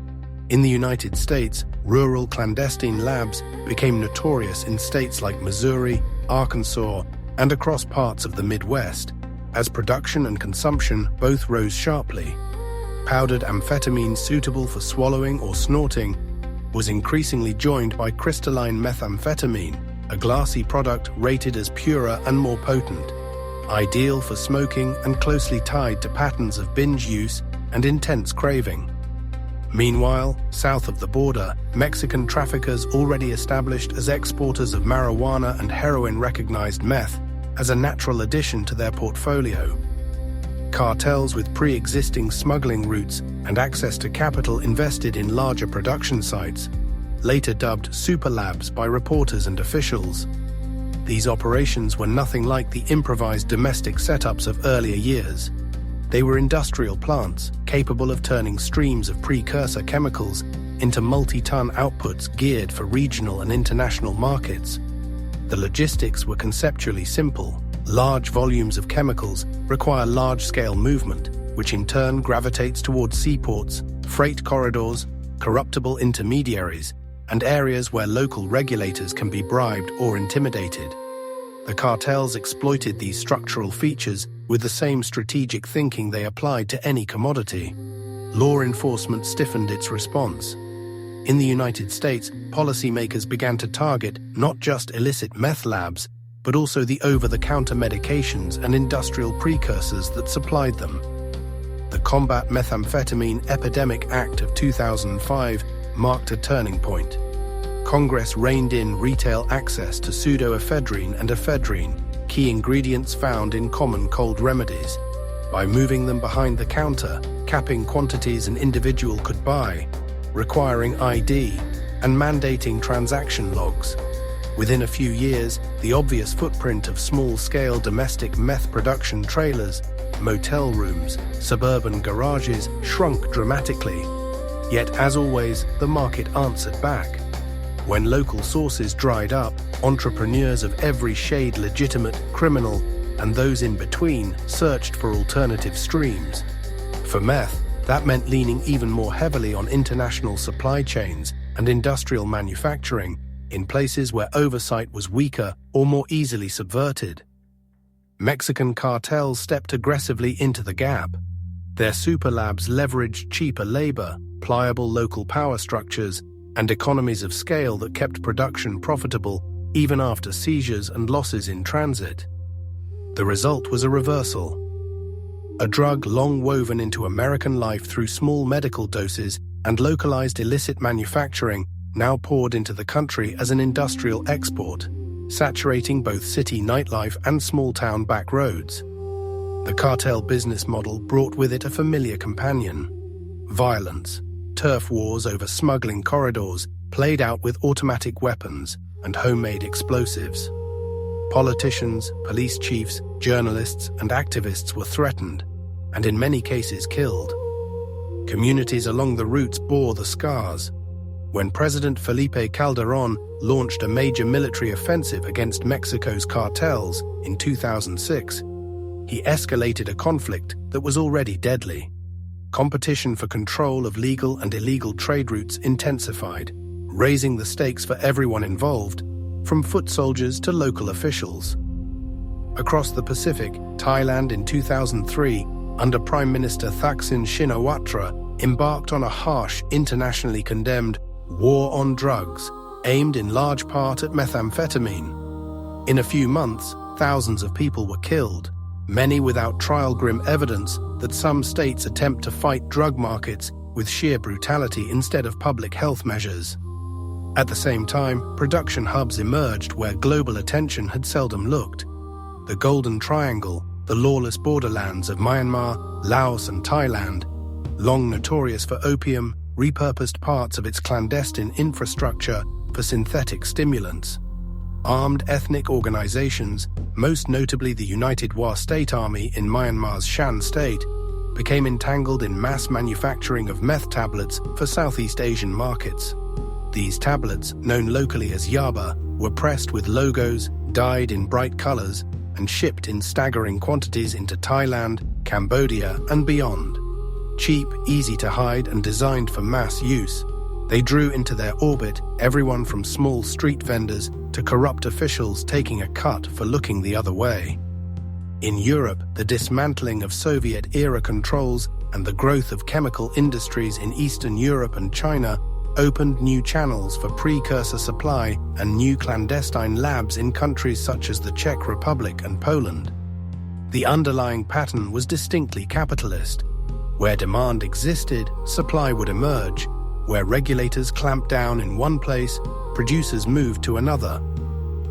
In the United States, rural clandestine labs became notorious in states like Missouri, Arkansas, and across parts of the Midwest, as production and consumption both rose sharply. Powdered amphetamine suitable for swallowing or snorting was increasingly joined by crystalline methamphetamine, a glassy product rated as purer and more potent, ideal for smoking and closely tied to patterns of binge use and intense craving. Meanwhile, south of the border, Mexican traffickers already established as exporters of marijuana and heroin recognized meth as a natural addition to their portfolio. Cartels with pre-existing smuggling routes and access to capital invested in larger production sites, later dubbed super labs by reporters and officials. These operations were nothing like the improvised domestic setups of earlier years. They were industrial plants capable of turning streams of precursor chemicals into multi-ton outputs geared for regional and international markets. The logistics were conceptually simple. Large volumes of chemicals require large-scale movement, which in turn gravitates towards seaports, freight corridors, corruptible intermediaries, and areas where local regulators can be bribed or intimidated. The cartels exploited these structural features with the same strategic thinking they applied to any commodity. Law enforcement stiffened its response. In the United States, policymakers began to target not just illicit meth labs, but also the over-the-counter medications and industrial precursors that supplied them. The Combat Methamphetamine Epidemic Act of 2005 marked a turning point. Congress reined in retail access to pseudoephedrine and ephedrine, key ingredients found in common cold remedies, by moving them behind the counter, capping quantities an individual could buy, requiring ID, and mandating transaction logs. Within a few years, the obvious footprint of small-scale domestic meth production trailers, motel rooms, suburban garages shrunk dramatically. Yet, as always, the market answered back. When local sources dried up, entrepreneurs of every shade legitimate, criminal, and those in between searched for alternative streams. For meth, that meant leaning even more heavily on international supply chains and industrial manufacturing in places where oversight was weaker or more easily subverted. Mexican cartels stepped aggressively into the gap. Their super labs leveraged cheaper labor, pliable local power structures, and economies of scale that kept production profitable even after seizures and losses in transit. The result was a reversal. A drug long woven into American life through small medical doses and localized illicit manufacturing now poured into the country as an industrial export, saturating both city nightlife and small-town back roads. The cartel business model brought with it a familiar companion: violence. Turf wars over smuggling corridors played out with automatic weapons and homemade explosives. Politicians, police chiefs, journalists, and activists were threatened, and in many cases killed. Communities along the routes bore the scars. When President Felipe Calderón launched a major military offensive against Mexico's cartels in 2006, he escalated a conflict that was already deadly. Competition for control of legal and illegal trade routes intensified, raising the stakes for everyone involved, from foot soldiers to local officials. Across the Pacific, Thailand in 2003, under Prime Minister Thaksin Shinawatra, embarked on a harsh, internationally condemned war on drugs, aimed in large part at methamphetamine. In a few months, thousands of people were killed, many without trial. Grim evidence that some states attempt to fight drug markets with sheer brutality instead of public health measures. At the same time, production hubs emerged where global attention had seldom looked. The Golden Triangle, the lawless borderlands of Myanmar, Laos and Thailand, long notorious for opium, repurposed parts of its clandestine infrastructure for synthetic stimulants. Armed ethnic organizations, most notably the United Wa State Army in Myanmar's Shan State, became entangled in mass manufacturing of meth tablets for Southeast Asian markets. These tablets, known locally as yaba, were pressed with logos, dyed in bright colors, and shipped in staggering quantities into Thailand, Cambodia, and beyond. Cheap, easy to hide, and designed for mass use, they drew into their orbit everyone from small street vendors to corrupt officials taking a cut for looking the other way. In Europe, the dismantling of Soviet-era controls and the growth of chemical industries in Eastern Europe and China opened new channels for precursor supply and new clandestine labs in countries such as the Czech Republic and Poland. The underlying pattern was distinctly capitalist. Where demand existed, supply would emerge. Where regulators clamped down in one place, producers moved to another.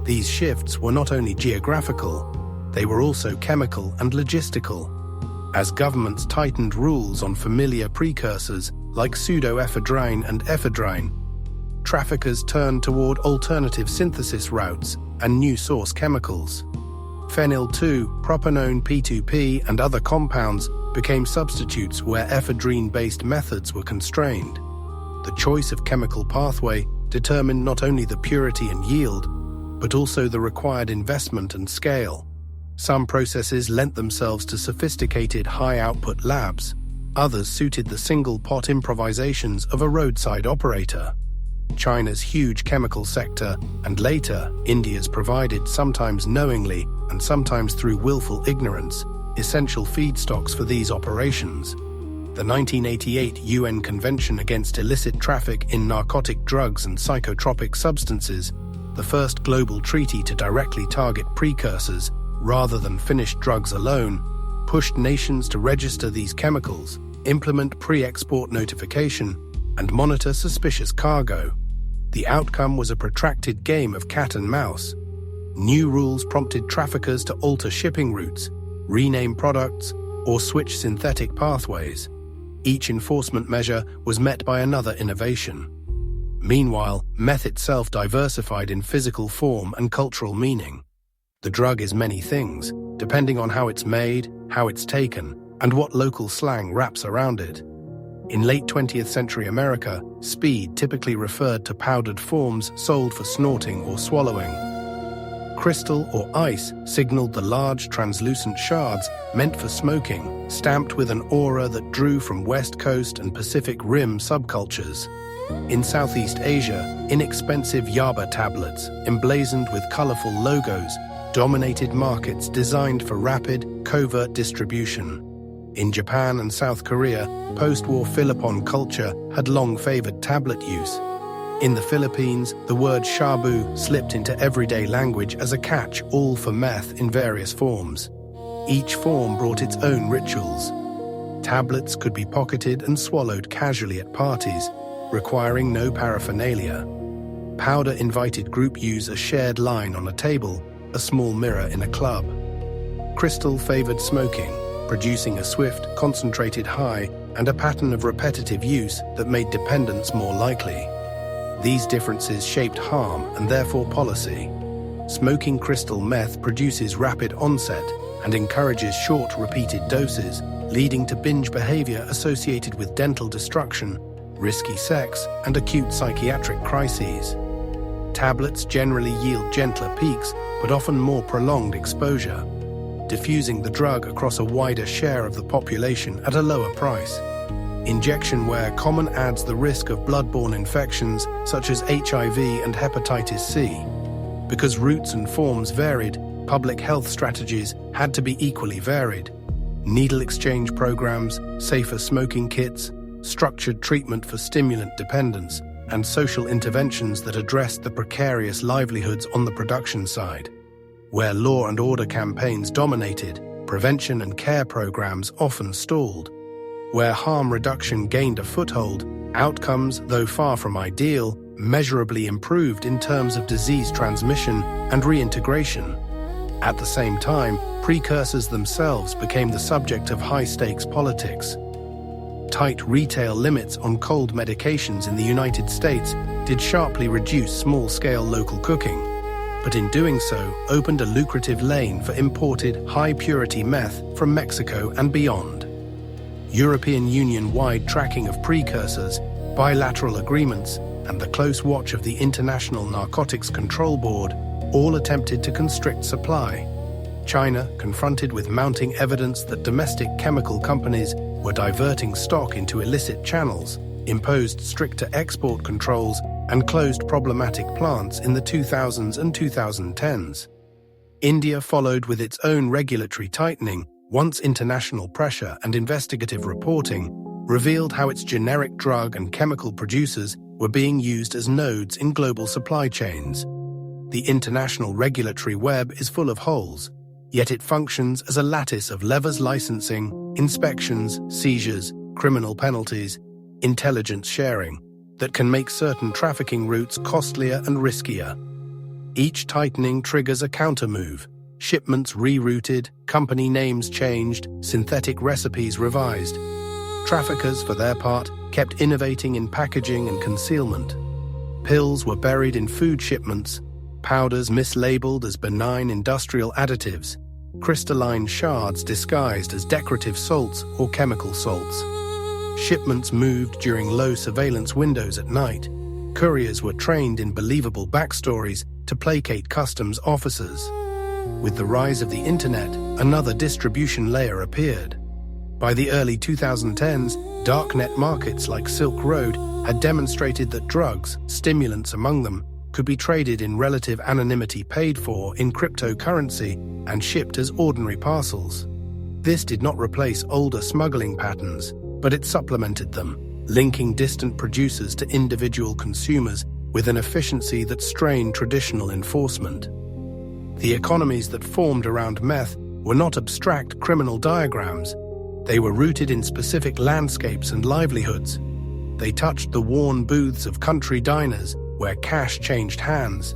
These shifts were not only geographical, they were also chemical and logistical. As governments tightened rules on familiar precursors like pseudoephedrine and ephedrine, traffickers turned toward alternative synthesis routes and new source chemicals. Phenyl 2, propanone P2P, and other compounds became substitutes where ephedrine-based methods were constrained. The choice of chemical pathway determined not only the purity and yield, but also the required investment and scale. Some processes lent themselves to sophisticated high-output labs. Others suited the single-pot improvisations of a roadside operator. China's huge chemical sector, and later India's, provided, sometimes knowingly and sometimes through willful ignorance, essential feedstocks for these operations. The 1988 UN Convention Against Illicit Traffic in Narcotic Drugs and Psychotropic Substances, the first global treaty to directly target precursors rather than finished drugs alone, pushed nations to register these chemicals, implement pre-export notification, and monitor suspicious cargo. The outcome was a protracted game of cat and mouse. New rules prompted traffickers to alter shipping routes, rename products, or switch synthetic pathways. Each enforcement measure was met by another innovation. Meanwhile, meth itself diversified in physical form and cultural meaning. The drug is many things, depending on how it's made, how it's taken, and what local slang wraps around it. In late 20th century America, speed typically referred to powdered forms sold for snorting or swallowing. Crystal or ice signaled the large translucent shards meant for smoking, stamped with an aura that drew from West Coast and Pacific Rim subcultures. In Southeast Asia, inexpensive yaba tablets, emblazoned with colorful logos, dominated markets designed for rapid, covert distribution. In Japan and South Korea, post-war Philippine culture had long favored tablet use. In the Philippines, the word shabu slipped into everyday language as a catch-all for meth in various forms. Each form brought its own rituals. Tablets could be pocketed and swallowed casually at parties, requiring no paraphernalia. Powder invited group use a shared line on a table, a small mirror in a club. Crystal favored smoking, producing a swift, concentrated high and a pattern of repetitive use that made dependence more likely. These differences shaped harm and therefore policy. Smoking crystal meth produces rapid onset and encourages short, repeated doses, leading to binge behavior associated with dental destruction, risky sex, and acute psychiatric crises. Tablets generally yield gentler peaks, but often more prolonged exposure, diffusing the drug across a wider share of the population at a lower price. Injection wear common adds the risk of bloodborne infections such as HIV and hepatitis C. Because routes and forms varied, public health strategies had to be equally varied. Needle exchange programs, safer smoking kits, structured treatment for stimulant dependence, and social interventions that addressed the precarious livelihoods on the production side. Where law and order campaigns dominated, prevention and care programs often stalled. Where harm reduction gained a foothold, outcomes, though far from ideal, measurably improved in terms of disease transmission and reintegration. At the same time, precursors themselves became the subject of high-stakes politics. Tight retail limits on cold medications in the United States did sharply reduce small-scale local cooking, but in doing so opened a lucrative lane for imported high-purity meth from Mexico and beyond. European Union-wide tracking of precursors, bilateral agreements, and the close watch of the International Narcotics Control Board all attempted to constrict supply. China, confronted with mounting evidence that domestic chemical companies were diverting stock into illicit channels, imposed stricter export controls and closed problematic plants in the 2000s and 2010s. India followed with its own regulatory tightening once international pressure and investigative reporting revealed how its generic drug and chemical producers were being used as nodes in global supply chains. The international regulatory web is full of holes, yet it functions as a lattice of levers: licensing, inspections, seizures, criminal penalties, intelligence sharing, that can make certain trafficking routes costlier and riskier. Each tightening triggers a countermove: shipments rerouted, company names changed, synthetic recipes revised. Traffickers, for their part, kept innovating in packaging and concealment. Pills were buried in food shipments, powders mislabeled as benign industrial additives, crystalline shards disguised as decorative salts or chemical salts. Shipments moved during low surveillance windows at night. Couriers were trained in believable backstories to placate customs officers. With the rise of the internet, another distribution layer appeared. By the early 2010s, darknet markets like Silk Road had demonstrated that drugs, stimulants among them, could be traded in relative anonymity, paid for in cryptocurrency, and shipped as ordinary parcels. This did not replace older smuggling patterns, but it supplemented them, linking distant producers to individual consumers with an efficiency that strained traditional enforcement. The economies that formed around meth were not abstract criminal diagrams. They were rooted in specific landscapes and livelihoods. They touched the worn booths of country diners where cash changed hands,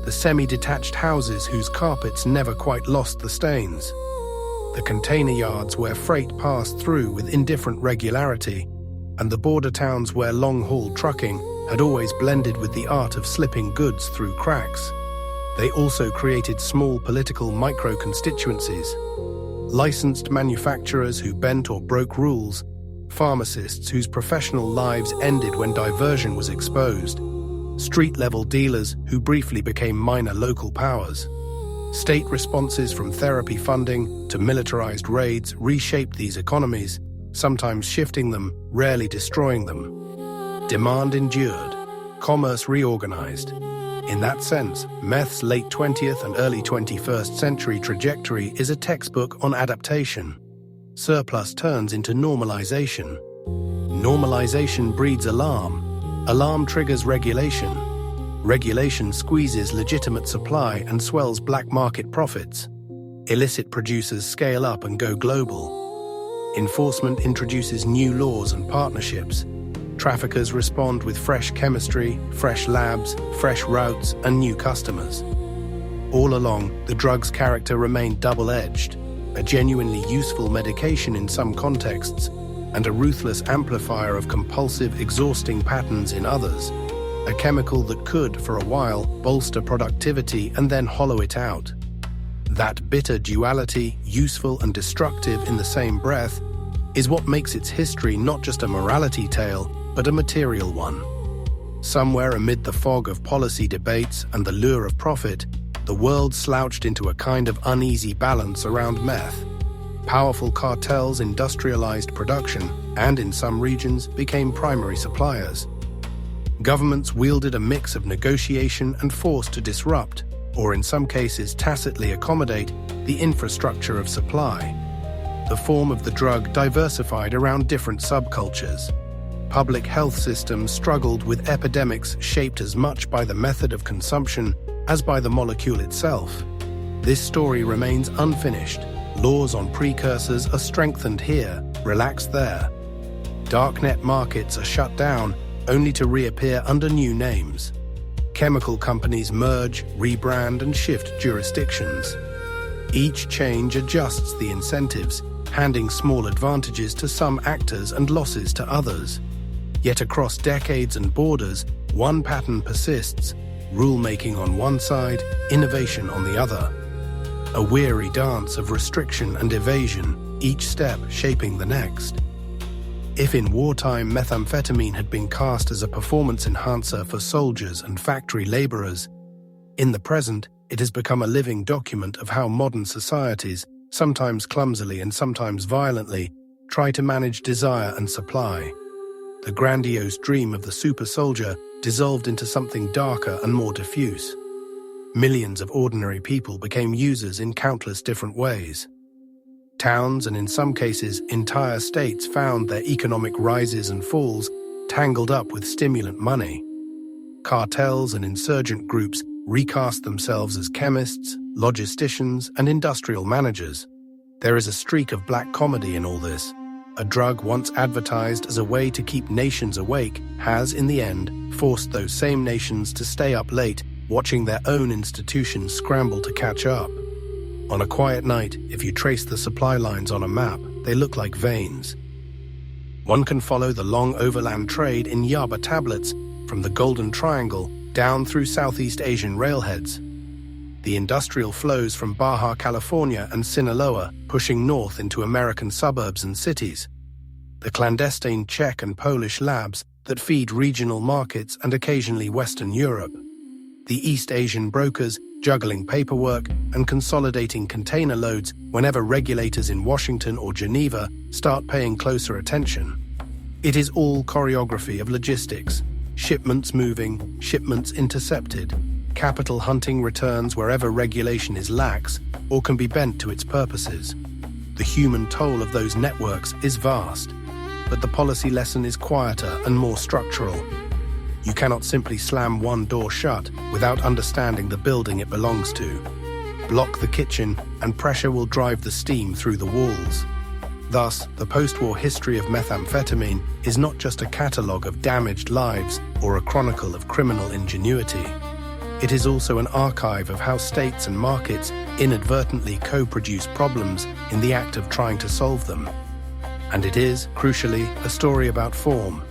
the semi-detached houses whose carpets never quite lost the stains, the container yards where freight passed through with indifferent regularity, and the border towns where long-haul trucking had always blended with the art of slipping goods through cracks. They also created small political micro-constituencies: licensed manufacturers who bent or broke rules, pharmacists whose professional lives ended when diversion was exposed, street-level dealers who briefly became minor local powers. State responses from therapy funding to militarized raids reshaped these economies, sometimes shifting them, rarely destroying them. Demand endured, commerce reorganized. In that sense, meth's late 20th and early 21st century trajectory is a textbook on adaptation. Surplus turns into normalization. Normalization breeds alarm. Alarm triggers regulation. Regulation squeezes legitimate supply and swells black market profits. Illicit producers scale up and go global. Enforcement introduces new laws and partnerships. Traffickers respond with fresh chemistry, fresh labs, fresh routes, and new customers. All along, the drug's character remained double-edged, a genuinely useful medication in some contexts, and a ruthless amplifier of compulsive, exhausting patterns in others. A chemical that could, for a while, bolster productivity and then hollow it out. That bitter duality, useful and destructive in the same breath, is what makes its history not just a morality tale, but a material one. Somewhere amid the fog of policy debates and the lure of profit, the world slouched into a kind of uneasy balance around meth. Powerful cartels industrialized production and, in some regions, became primary suppliers. Governments wielded a mix of negotiation and force to disrupt, or in some cases tacitly accommodate, the infrastructure of supply. The form of the drug diversified around different subcultures. Public health systems struggled with epidemics shaped as much by the method of consumption as by the molecule itself. This story remains unfinished. Laws on precursors are strengthened here, relaxed there. Darknet markets are shut down, only to reappear under new names. Chemical companies merge, rebrand, and shift jurisdictions. Each change adjusts the incentives, handing small advantages to some actors and losses to others. Yet across decades and borders, one pattern persists: rulemaking on one side, innovation on the other. A weary dance of restriction and evasion, each step shaping the next. If in wartime methamphetamine had been cast as a performance enhancer for soldiers and factory laborers, in the present it has become a living document of how modern societies, sometimes clumsily and sometimes violently, try to manage desire and supply. The grandiose dream of the super soldier dissolved into something darker and more diffuse. Millions of ordinary people became users in countless different ways. Towns, and in some cases entire states, found their economic rises and falls tangled up with stimulant money. Cartels and insurgent groups recast themselves as chemists, logisticians, and industrial managers. There is a streak of black comedy in all this. A drug once advertised as a way to keep nations awake has, in the end, forced those same nations to stay up late, watching their own institutions scramble to catch up. On a quiet night, if you trace the supply lines on a map, they look like veins. One can follow the long overland trade in Yaba tablets from the Golden Triangle down through Southeast Asian railheads. The industrial flows from Baja California and Sinaloa pushing north into American suburbs and cities. The clandestine Czech and Polish labs that feed regional markets and occasionally Western Europe. The East Asian brokers juggling paperwork and consolidating container loads whenever regulators in Washington or Geneva start paying closer attention. It is all choreography of logistics. Shipments moving, shipments intercepted. Capital hunting returns wherever regulation is lax or can be bent to its purposes. The human toll of those networks is vast, but the policy lesson is quieter and more structural. You cannot simply slam one door shut without understanding the building it belongs to. Block the kitchen and pressure will drive the steam through the walls. Thus, the post-war history of methamphetamine is not just a catalogue of damaged lives or a chronicle of criminal ingenuity. It is also an archive of how states and markets inadvertently co-produce problems in the act of trying to solve them. And it is, crucially, a story about form.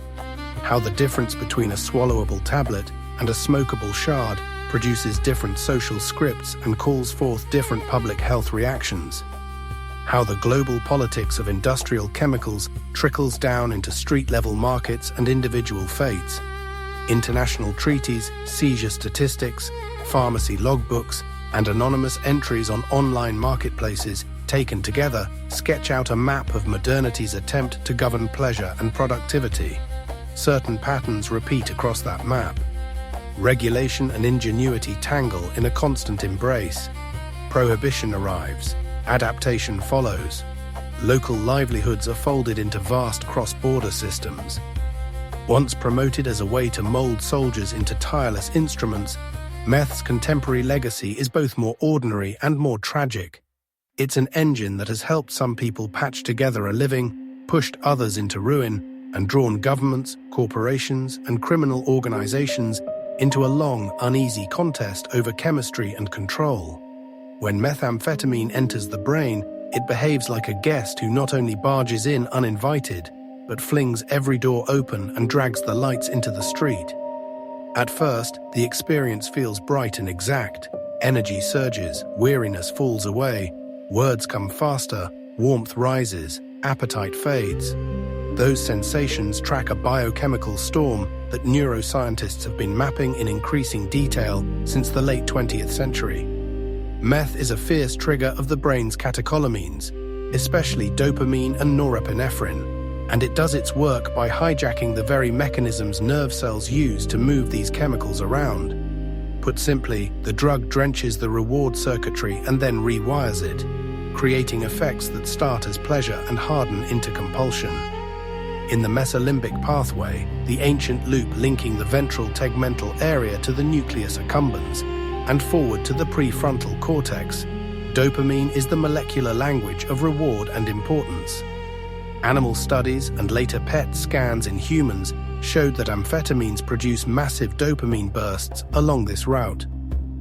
How the difference between a swallowable tablet and a smokable shard produces different social scripts and calls forth different public health reactions. How the global politics of industrial chemicals trickles down into street-level markets and individual fates. International treaties, seizure statistics, pharmacy logbooks, and anonymous entries on online marketplaces taken together sketch out a map of modernity's attempt to govern pleasure and productivity. Certain patterns repeat across that map. Regulation and ingenuity tangle in a constant embrace. Prohibition arrives. Adaptation follows. Local livelihoods are folded into vast cross-border systems. Once promoted as a way to mold soldiers into tireless instruments, meth's contemporary legacy is both more ordinary and more tragic. It's an engine that has helped some people patch together a living, pushed others into ruin, and drawn governments, corporations, and criminal organizations into a long, uneasy contest over chemistry and control. When methamphetamine enters the brain, it behaves like a guest who not only barges in uninvited, but flings every door open and drags the lights into the street. At first, the experience feels bright and exact. Energy surges, weariness falls away, words come faster, warmth rises, appetite fades. Those sensations track a biochemical storm that neuroscientists have been mapping in increasing detail since the late 20th century. Meth is a fierce trigger of the brain's catecholamines, especially dopamine and norepinephrine, and it does its work by hijacking the very mechanisms nerve cells use to move these chemicals around. Put simply, the drug drenches the reward circuitry and then rewires it, creating effects that start as pleasure and harden into compulsion. In the mesolimbic pathway, the ancient loop linking the ventral tegmental area to the nucleus accumbens, and forward to the prefrontal cortex, dopamine is the molecular language of reward and importance. Animal studies and later PET scans in humans showed that amphetamines produce massive dopamine bursts along this route.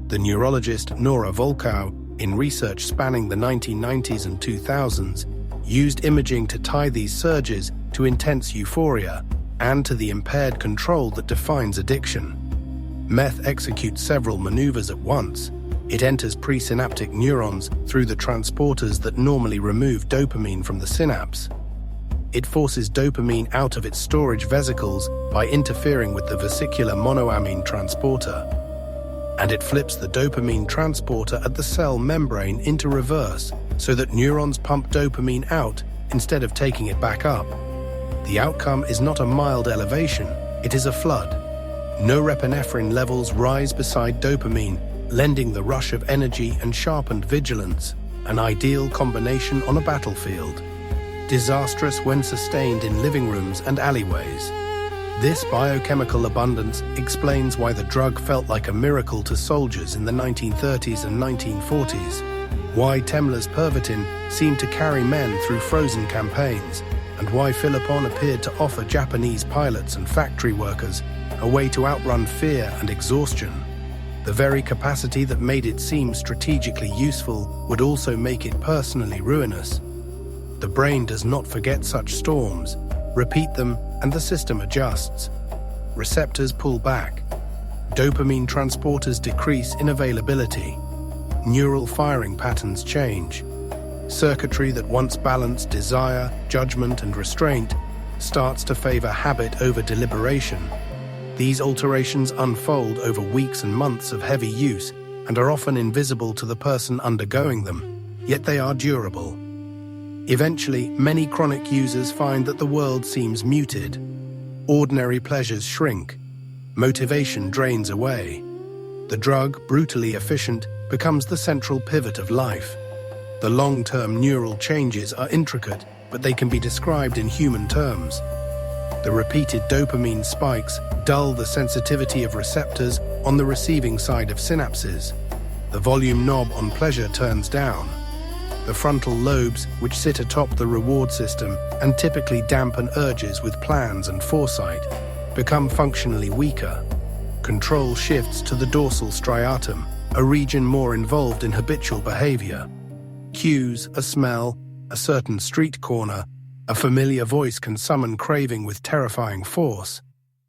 The neurologist Nora Volkow in research spanning the 1990s and 2000s, used imaging to tie these surges to intense euphoria and to the impaired control that defines addiction. Meth executes several maneuvers at once. It enters presynaptic neurons through the transporters that normally remove dopamine from the synapse. It forces dopamine out of its storage vesicles by interfering with the vesicular monoamine transporter. And it flips the dopamine transporter at the cell membrane into reverse so that neurons pump dopamine out instead of taking it back up. The outcome is not a mild elevation, it is a flood. Norepinephrine levels rise beside dopamine, lending the rush of energy and sharpened vigilance, an ideal combination on a battlefield. Disastrous when sustained in living rooms and alleyways. This biochemical abundance explains why the drug felt like a miracle to soldiers in the 1930s and 1940s, why Temla's Pervitin seemed to carry men through frozen campaigns, and why Philippon appeared to offer Japanese pilots and factory workers a way to outrun fear and exhaustion. The very capacity that made it seem strategically useful would also make it personally ruinous. The brain does not forget such storms. Repeat them, and the system adjusts. Receptors pull back. Dopamine transporters decrease in availability. Neural firing patterns change. Circuitry that once balanced desire, judgment, and restraint starts to favor habit over deliberation. These alterations unfold over weeks and months of heavy use and are often invisible to the person undergoing them, yet they are durable. Eventually, many chronic users find that the world seems muted. Ordinary pleasures shrink. Motivation drains away. The drug, brutally efficient, becomes the central pivot of life. The long-term neural changes are intricate, but they can be described in human terms. The repeated dopamine spikes dull the sensitivity of receptors on the receiving side of synapses. The volume knob on pleasure turns down. The frontal lobes, which sit atop the reward system and typically dampen urges with plans and foresight, become functionally weaker. Control shifts to the dorsal striatum, a region more involved in habitual behavior. Cues, a smell, a certain street corner, a familiar voice can summon craving with terrifying force.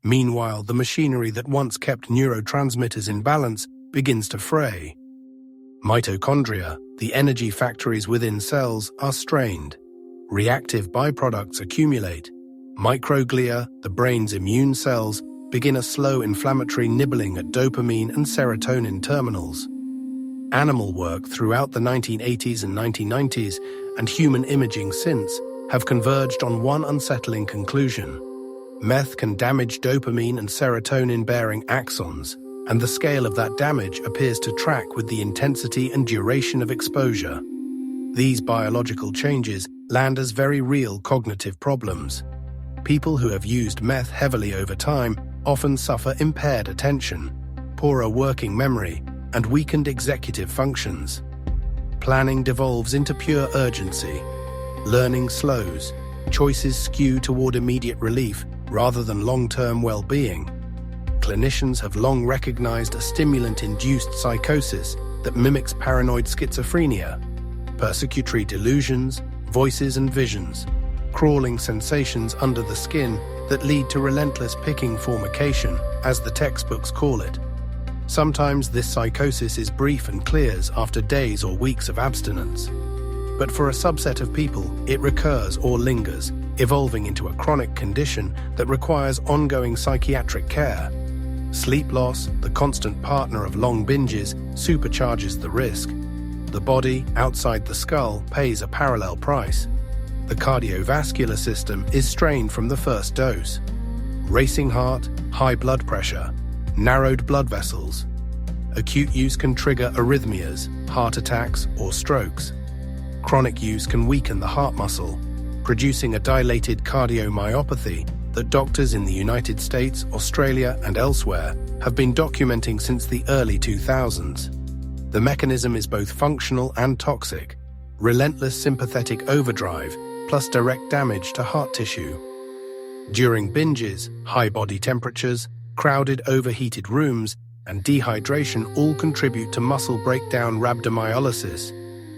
Meanwhile, the machinery that once kept neurotransmitters in balance begins to fray. Mitochondria, the energy factories within cells, are strained. Reactive byproducts accumulate. Microglia, the brain's immune cells, begin a slow inflammatory nibbling at dopamine and serotonin terminals. Animal work throughout the 1980s and 1990s, and human imaging since, have converged on one unsettling conclusion. Meth can damage dopamine and serotonin-bearing axons, and the scale of that damage appears to track with the intensity and duration of exposure. These biological changes land as very real cognitive problems. People who have used meth heavily over time often suffer impaired attention, poorer working memory, and weakened executive functions. Planning devolves into pure urgency. Learning slows. Choices skew toward immediate relief rather than long-term well-being. Clinicians have long recognized a stimulant-induced psychosis that mimics paranoid schizophrenia, persecutory delusions, voices and visions, crawling sensations under the skin that lead to relentless picking formication, as the textbooks call it. Sometimes this psychosis is brief and clears after days or weeks of abstinence. But for a subset of people, it recurs or lingers, evolving into a chronic condition that requires ongoing psychiatric care. Sleep loss, the constant partner of long binges, supercharges the risk. The body, outside the skull, pays a parallel price. The cardiovascular system is strained from the first dose. Racing heart, high blood pressure, narrowed blood vessels. Acute use can trigger arrhythmias, heart attacks, or strokes. Chronic use can weaken the heart muscle, producing a dilated cardiomyopathy that doctors in the United States, Australia, and elsewhere have been documenting since the early 2000s. The mechanism is both functional and toxic. Relentless sympathetic overdrive, plus direct damage to heart tissue. During binges, high body temperatures, crowded overheated rooms, and dehydration all contribute to muscle breakdown rhabdomyolysis,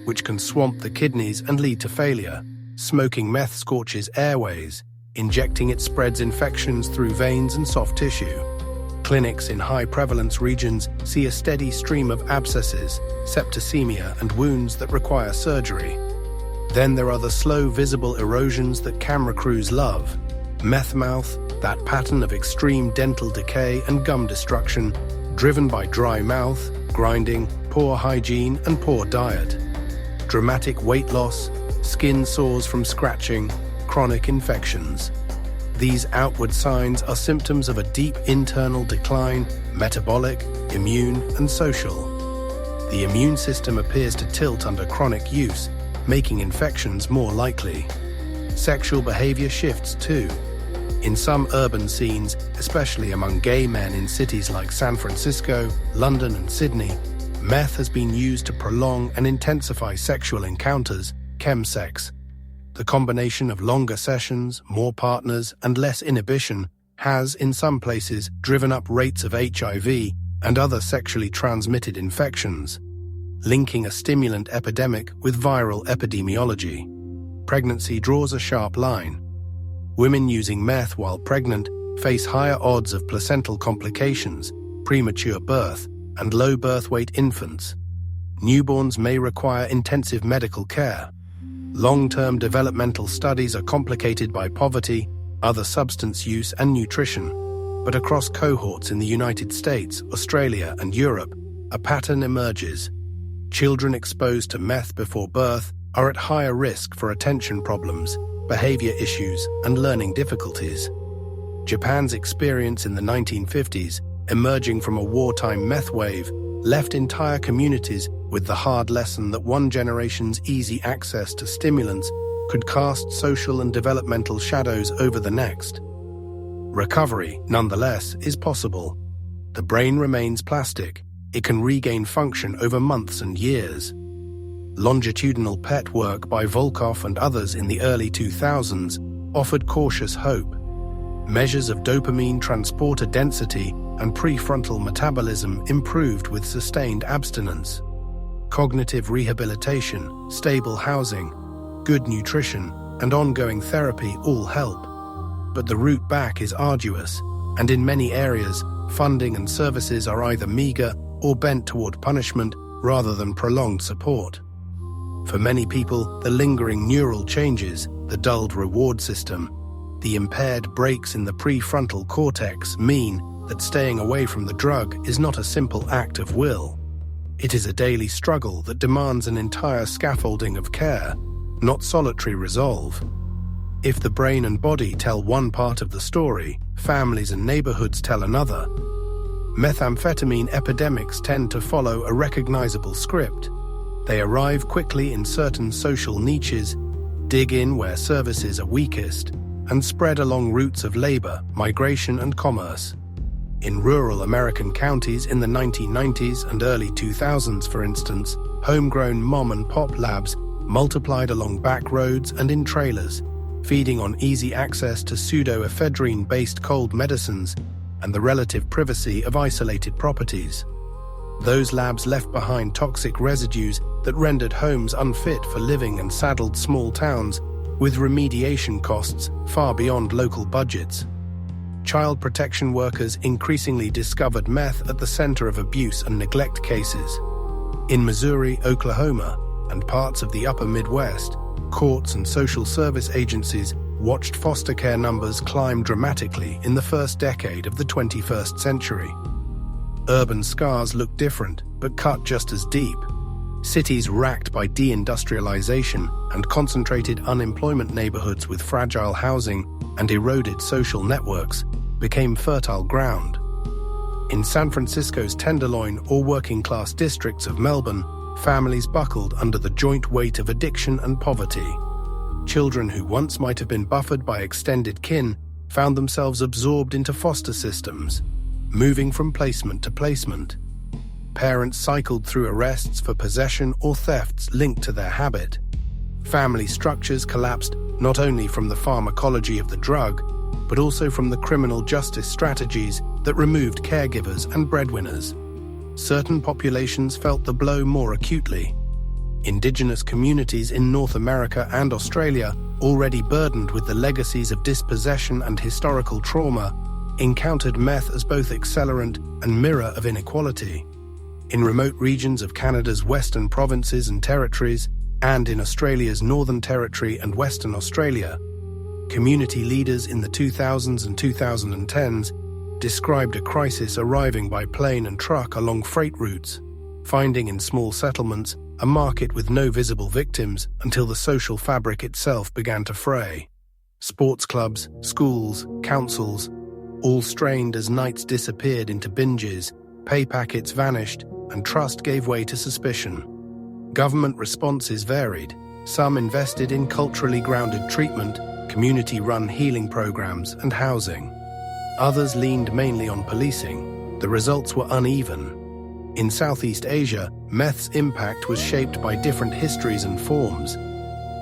which can swamp the kidneys and lead to failure. Smoking meth scorches airways. Injecting it spreads infections through veins and soft tissue. Clinics in high-prevalence regions see a steady stream of abscesses, septicemia, and wounds that require surgery. Then there are the slow, visible erosions that camera crews love. Meth mouth, that pattern of extreme dental decay and gum destruction, driven by dry mouth, grinding, poor hygiene, and poor diet. Dramatic weight loss, skin sores from scratching, chronic infections. These outward signs are symptoms of a deep internal decline, metabolic, immune, and social. The immune system appears to tilt under chronic use, making infections more likely. Sexual behavior shifts too. In some urban scenes, especially among gay men in cities like San Francisco, London, and Sydney, meth has been used to prolong and intensify sexual encounters, chemsex. The combination of longer sessions, more partners, and less inhibition has, in some places, driven up rates of HIV and other sexually transmitted infections, linking a stimulant epidemic with viral epidemiology. Pregnancy draws a sharp line. Women using meth while pregnant face higher odds of placental complications, premature birth, and low birth weight infants. Newborns may require intensive medical care. Long-term developmental studies are complicated by poverty, other substance use, and nutrition. But across cohorts in the United States, Australia, and Europe, a pattern emerges. Children exposed to meth before birth are at higher risk for attention problems, behavior issues, and learning difficulties. Japan's experience in the 1950s, emerging from a wartime meth wave, left entire communities with the hard lesson that one generation's easy access to stimulants could cast social and developmental shadows over the next. Recovery, nonetheless, is possible. The brain remains plastic. It can regain function over months and years. Longitudinal PET work by Volkoff and others in the early 2000s offered cautious hope. Measures of dopamine transporter density and prefrontal metabolism improved with sustained abstinence. Cognitive rehabilitation, stable housing, good nutrition, and ongoing therapy all help. But the route back is arduous, and in many areas, funding and services are either meager or bent toward punishment rather than prolonged support. For many people, the lingering neural changes, the dulled reward system, the impaired breaks in the prefrontal cortex mean that staying away from the drug is not a simple act of will. It is a daily struggle that demands an entire scaffolding of care, not solitary resolve. If the brain and body tell one part of the story, families and neighborhoods tell another. Methamphetamine epidemics tend to follow a recognizable script. They arrive quickly in certain social niches, dig in where services are weakest, and spread along routes of labor, migration, and commerce. In rural American counties in the 1990s and early 2000s, for instance, homegrown mom-and-pop labs multiplied along back roads and in trailers, feeding on easy access to pseudoephedrine-based cold medicines and the relative privacy of isolated properties. Those labs left behind toxic residues that rendered homes unfit for living and saddled small towns with remediation costs far beyond local budgets. Child protection workers increasingly discovered meth at the center of abuse and neglect cases. In Missouri, Oklahoma, and parts of the upper Midwest, courts and social service agencies watched foster care numbers climb dramatically in the first decade of the 21st century. Urban scars look different, but cut just as deep. Cities racked by deindustrialization and concentrated unemployment neighborhoods with fragile housing and eroded social networks became fertile ground. In San Francisco's Tenderloin or working-class districts of Melbourne, families buckled under the joint weight of addiction and poverty. Children who once might have been buffered by extended kin found themselves absorbed into foster systems, moving from placement to placement. Parents cycled through arrests for possession or thefts linked to their habit. Family structures collapsed not only from the pharmacology of the drug, but also from the criminal justice strategies that removed caregivers and breadwinners. Certain populations felt the blow more acutely. Indigenous communities in North America and Australia, already burdened with the legacies of dispossession and historical trauma, encountered meth as both accelerant and mirror of inequality. In remote regions of Canada's western provinces and territories, and in Australia's Northern Territory and Western Australia, community leaders in the 2000s and 2010s described a crisis arriving by plane and truck along freight routes, finding in small settlements a market with no visible victims until the social fabric itself began to fray. Sports clubs, schools, councils, all strained as nights disappeared into binges, pay packets vanished, and trust gave way to suspicion. Government responses varied. Some invested in culturally grounded treatment, community-run healing programs, and housing. Others leaned mainly on policing. The results were uneven. In Southeast Asia, meth's impact was shaped by different histories and forms.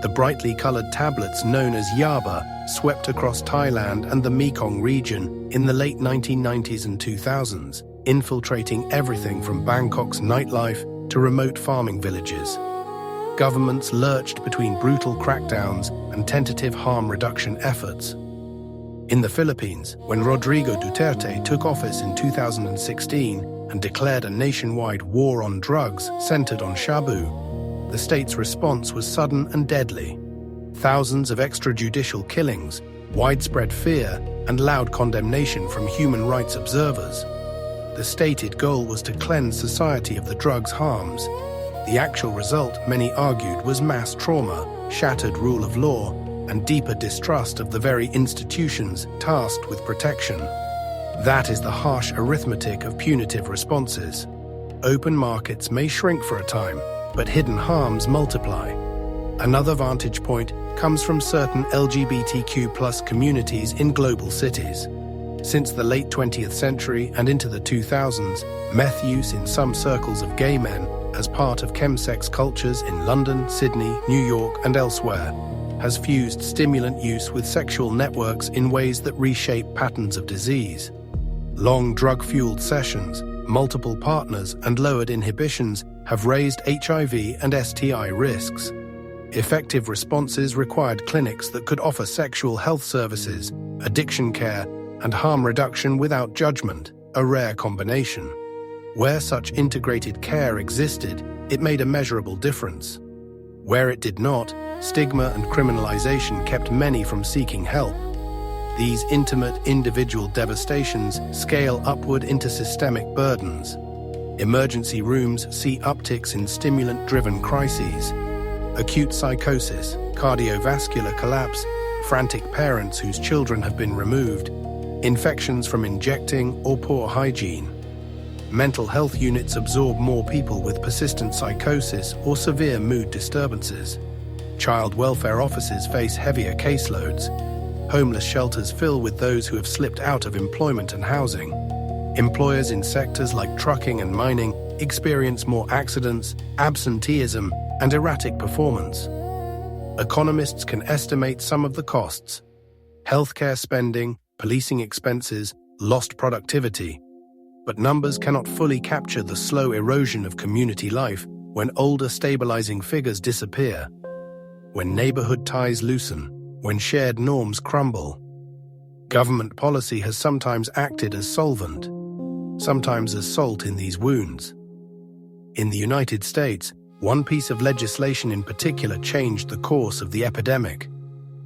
The brightly colored tablets known as yaba swept across Thailand and the Mekong region in the late 1990s and 2000s, infiltrating everything from Bangkok's nightlife to remote farming villages. Governments lurched between brutal crackdowns and tentative harm reduction efforts. In the Philippines, when Rodrigo Duterte took office in 2016 and declared a nationwide war on drugs centered on shabu, the state's response was sudden and deadly. Thousands of extrajudicial killings, widespread fear, and loud condemnation from human rights observers. The stated goal was to cleanse society of the drug's harms. The actual result, many argued, was mass trauma, shattered rule of law, and deeper distrust of the very institutions tasked with protection. That is the harsh arithmetic of punitive responses. Open markets may shrink for a time, but hidden harms multiply. Another vantage point comes from certain LGBTQ+ communities in global cities. Since the late 20th century and into the 2000s, meth use in some circles of gay men, as part of chemsex cultures in London, Sydney, New York, and elsewhere, has fused stimulant use with sexual networks in ways that reshape patterns of disease. Long drug-fueled sessions, multiple partners, and lowered inhibitions have raised HIV and STI risks. Effective responses required clinics that could offer sexual health services, addiction care, and harm reduction without judgment, a rare combination. Where such integrated care existed, it made a measurable difference. Where it did not, stigma and criminalization kept many from seeking help. These intimate individual devastations scale upward into systemic burdens. Emergency rooms see upticks in stimulant-driven crises, acute psychosis, cardiovascular collapse, frantic parents whose children have been removed, infections from injecting or poor hygiene. Mental health units absorb more people with persistent psychosis or severe mood disturbances. Child welfare offices face heavier caseloads. Homeless shelters fill with those who have slipped out of employment and housing. Employers in sectors like trucking and mining experience more accidents, absenteeism, and erratic performance. Economists can estimate some of the costs: healthcare spending, policing expenses, lost productivity. But numbers cannot fully capture the slow erosion of community life when older stabilizing figures disappear, when neighborhood ties loosen, when shared norms crumble. Government policy has sometimes acted as solvent, sometimes as salt in these wounds. In the United States, one piece of legislation in particular changed the course of the epidemic.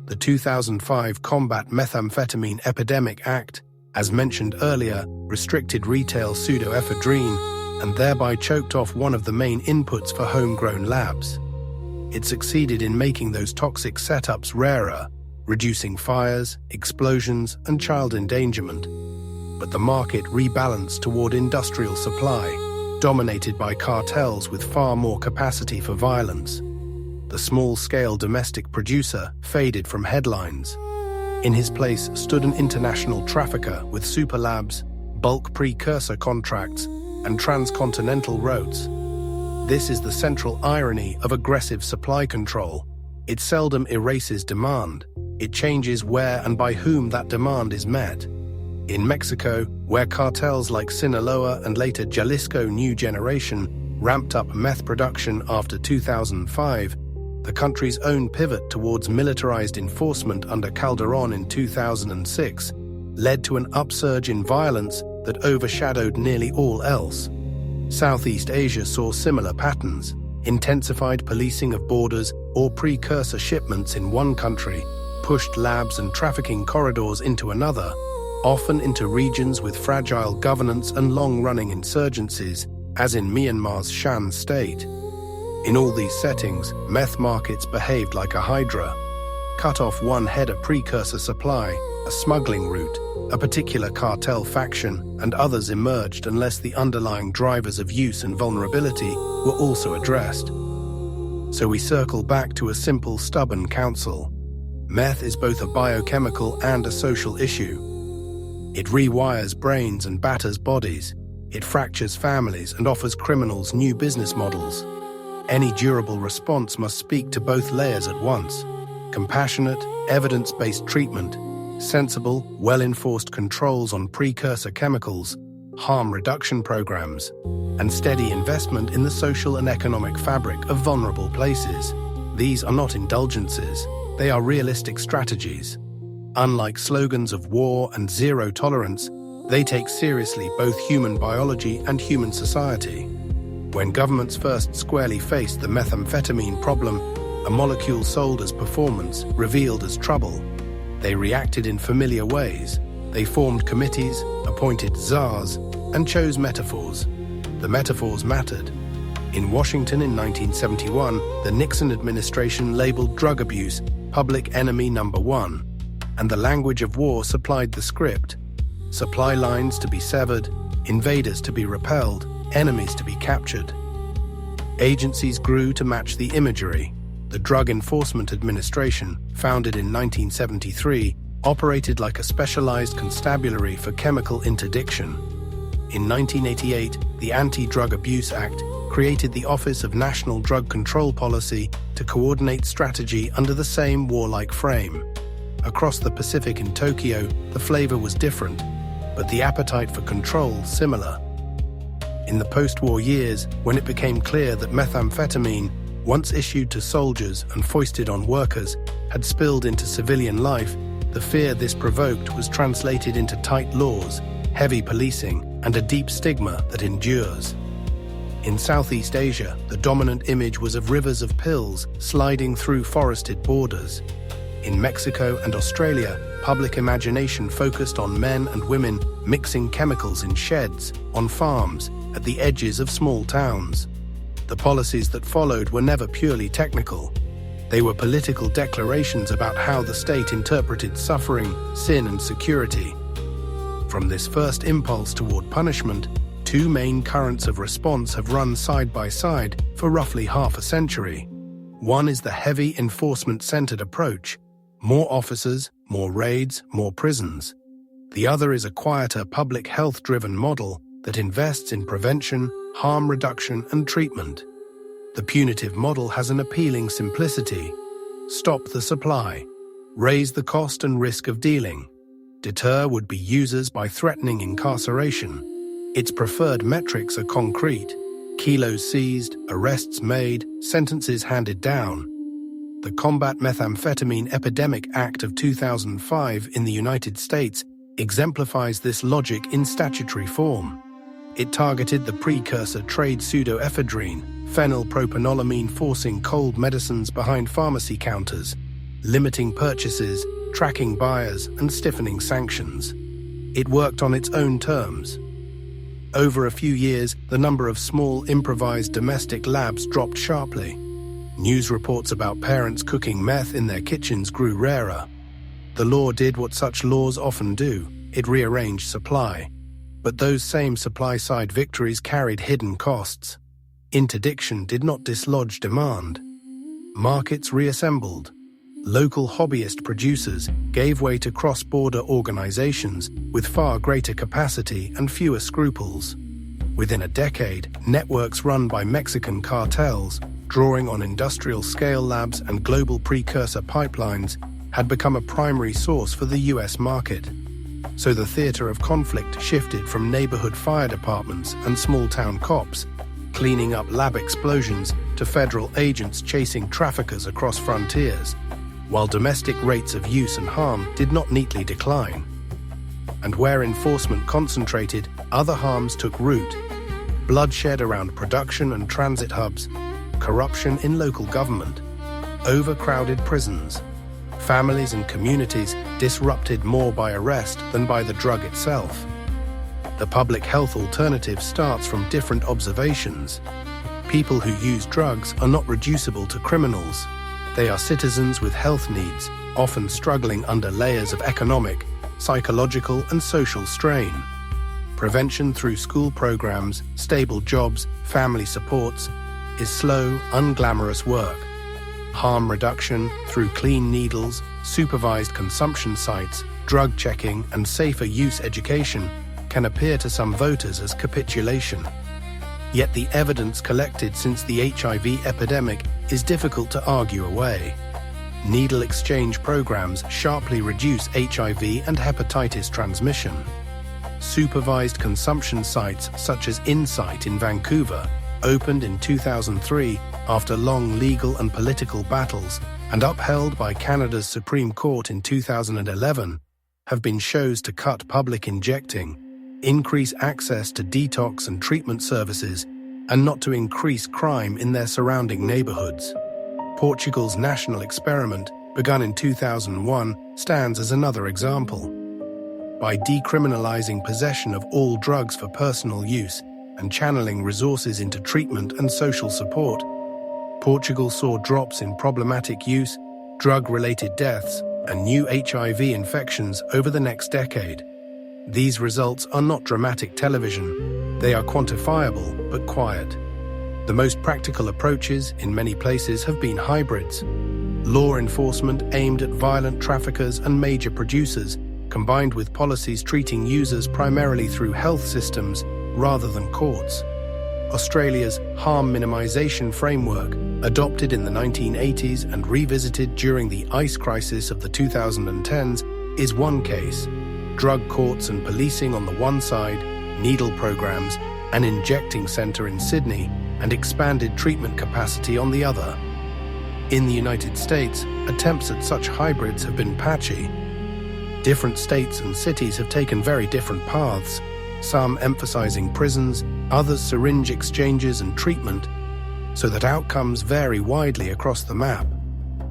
The 2005 Combat Methamphetamine Epidemic Act, as mentioned earlier, restricted retail pseudoephedrine and thereby choked off one of the main inputs for homegrown labs. It succeeded in making those toxic setups rarer, reducing fires, explosions, and child endangerment. But the market rebalanced toward industrial supply, dominated by cartels with far more capacity for violence. The small-scale domestic producer faded from headlines. In his place stood an international trafficker with super labs, bulk precursor contracts, and transcontinental routes. This is the central irony of aggressive supply control. It seldom erases demand. It changes where and by whom that demand is met. In Mexico, where cartels like Sinaloa and later Jalisco New Generation ramped up meth production after 2005, the country's own pivot towards militarized enforcement under Calderon in 2006 led to an upsurge in violence that overshadowed nearly all else. Southeast Asia saw similar patterns: intensified policing of borders or precursor shipments in one country pushed labs and trafficking corridors into another, often into regions with fragile governance and long-running insurgencies, as in Myanmar's Shan state. In all these settings, meth markets behaved like a hydra. Cut off one head of precursor supply, a smuggling route, a particular cartel faction, and others emerged unless the underlying drivers of use and vulnerability were also addressed. So we circle back to a simple, stubborn counsel. Meth is both a biochemical and a social issue. It rewires brains and batters bodies. It fractures families and offers criminals new business models. Any durable response must speak to both layers at once: compassionate, evidence-based treatment, sensible, well-enforced controls on precursor chemicals, harm reduction programs, and steady investment in the social and economic fabric of vulnerable places. These are not indulgences, they are realistic strategies. Unlike slogans of war and zero tolerance, they take seriously both human biology and human society. When governments first squarely faced the methamphetamine problem, a molecule sold as performance, revealed as trouble, they reacted in familiar ways. They formed committees, appointed czars, and chose metaphors. The metaphors mattered. In Washington in 1971, the Nixon administration labeled drug abuse public enemy number one, and the language of war supplied the script: supply lines to be severed, invaders to be repelled, enemies to be captured. Agencies grew to match the imagery. The Drug Enforcement Administration, founded in 1973, operated like a specialized constabulary for chemical interdiction. In 1988, the Anti-Drug Abuse Act created the Office of National Drug Control Policy to coordinate strategy under the same warlike frame. Across the Pacific in Tokyo, the flavor was different, but the appetite for control similar. In the post-war years, when it became clear that methamphetamine, once issued to soldiers and foisted on workers, had spilled into civilian life, the fear this provoked was translated into tight laws, heavy policing, and a deep stigma that endures. In Southeast Asia, the dominant image was of rivers of pills sliding through forested borders. In Mexico and Australia, public imagination focused on men and women mixing chemicals in sheds, on farms, at the edges of small towns. The policies that followed were never purely technical. They were political declarations about how the state interpreted suffering, sin, and security. From this first impulse toward punishment, two main currents of response have run side by side for roughly half a century. One is the heavy enforcement-centered approach: more officers, more raids, more prisons. The other is a quieter public health-driven model that invests in prevention, harm reduction, and treatment. The punitive model has an appealing simplicity: stop the supply, raise the cost and risk of dealing, deter would-be users by threatening incarceration. Its preferred metrics are concrete: kilos seized, arrests made, sentences handed down. The Combat Methamphetamine Epidemic Act of 2005 in the United States exemplifies this logic in statutory form. It targeted the precursor trade pseudoephedrine, phenylpropanolamine, forcing cold medicines behind pharmacy counters, limiting purchases, tracking buyers, and stiffening sanctions. It worked on its own terms. Over a few years, the number of small improvised domestic labs dropped sharply. News reports about parents cooking meth in their kitchens grew rarer. The law did what such laws often do: it rearranged supply. But those same supply-side victories carried hidden costs. Interdiction did not dislodge demand. Markets reassembled. Local hobbyist producers gave way to cross-border organizations with far greater capacity and fewer scruples. Within a decade, networks run by Mexican cartels, drawing on industrial-scale labs and global precursor pipelines, had become a primary source for the US market. So the theater of conflict shifted from neighborhood fire departments and small-town cops cleaning up lab explosions to federal agents chasing traffickers across frontiers, while domestic rates of use and harm did not neatly decline. And where enforcement concentrated, other harms took root: bloodshed around production and transit hubs, corruption in local government, overcrowded prisons, families and communities disrupted more by arrest than by the drug itself. The public health alternative starts from different observations. People who use drugs are not reducible to criminals. They are citizens with health needs, often struggling under layers of economic, psychological, and social strain. Prevention through school programs, stable jobs, family supports is slow, unglamorous work. Harm reduction through clean needles, supervised consumption sites, drug checking, and safer use education can appear to some voters as capitulation. Yet the evidence collected since the HIV epidemic is difficult to argue away. Needle exchange programs sharply reduce HIV and hepatitis transmission. Supervised consumption sites such as Insight in Vancouver opened in 2003 after long legal and political battles and upheld by Canada's Supreme Court in 2011, have been shows to cut public injecting, increase access to detox and treatment services, and not to increase crime in their surrounding neighborhoods. Portugal's national experiment, begun in 2001, stands as another example. By decriminalizing possession of all drugs for personal use and channeling resources into treatment and social support, Portugal saw drops in problematic use, drug-related deaths, and new HIV infections over the next decade. These results are not dramatic television. They are quantifiable but quiet. The most practical approaches in many places have been hybrids. Law enforcement aimed at violent traffickers and major producers, combined with policies treating users primarily through health systems rather than courts. Australia's harm minimisation framework, adopted in the 1980s and revisited during the ICE crisis of the 2010s, is one case. Drug courts and policing on the one side, needle programs, an injecting centre in Sydney, and expanded treatment capacity on the other. In the United States, attempts at such hybrids have been patchy. Different states and cities have taken very different paths, some emphasizing prisons, others syringe exchanges and treatment, so that outcomes vary widely across the map.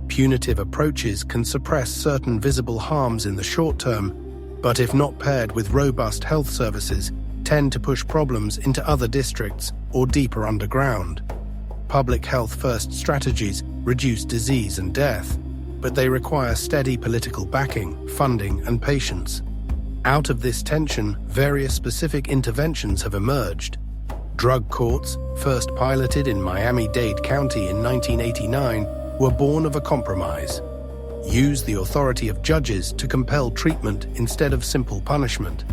Punitive approaches can suppress certain visible harms in the short term, but if not paired with robust health services, tend to push problems into other districts or deeper underground. Public health-first strategies reduce disease and death, but they require steady political backing, funding, and patience. Out of this tension, various specific interventions have emerged. Drug courts, first piloted in Miami-Dade County in 1989, were born of a compromise. Use the authority of judges to compel treatment instead of simple punishment.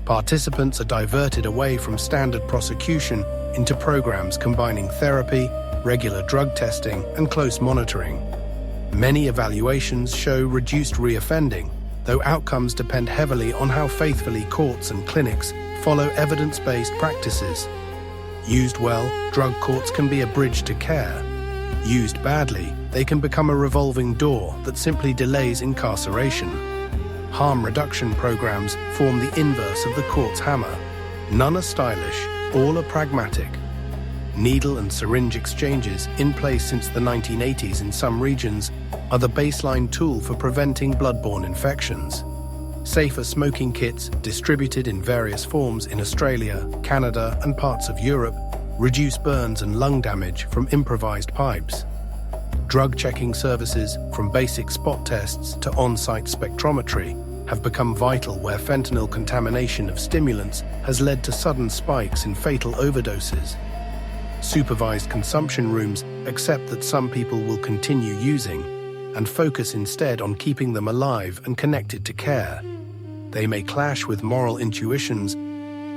Participants are diverted away from standard prosecution into programs combining therapy, regular drug testing, and close monitoring. Many evaluations show reduced reoffending, though outcomes depend heavily on how faithfully courts and clinics follow evidence-based practices. Used well, drug courts can be a bridge to care. Used badly, they can become a revolving door that simply delays incarceration. Harm reduction programs form the inverse of the court's hammer. None are stylish, all are pragmatic. Needle and syringe exchanges, in place since the 1980s in some regions, are the baseline tool for preventing bloodborne infections. Safer smoking kits, distributed in various forms in Australia, Canada, and parts of Europe, reduce burns and lung damage from improvised pipes. Drug checking services, from basic spot tests to on-site spectrometry, have become vital where fentanyl contamination of stimulants has led to sudden spikes in fatal overdoses. Supervised consumption rooms accept that some people will continue using and focus instead on keeping them alive and connected to care. They may clash with moral intuitions,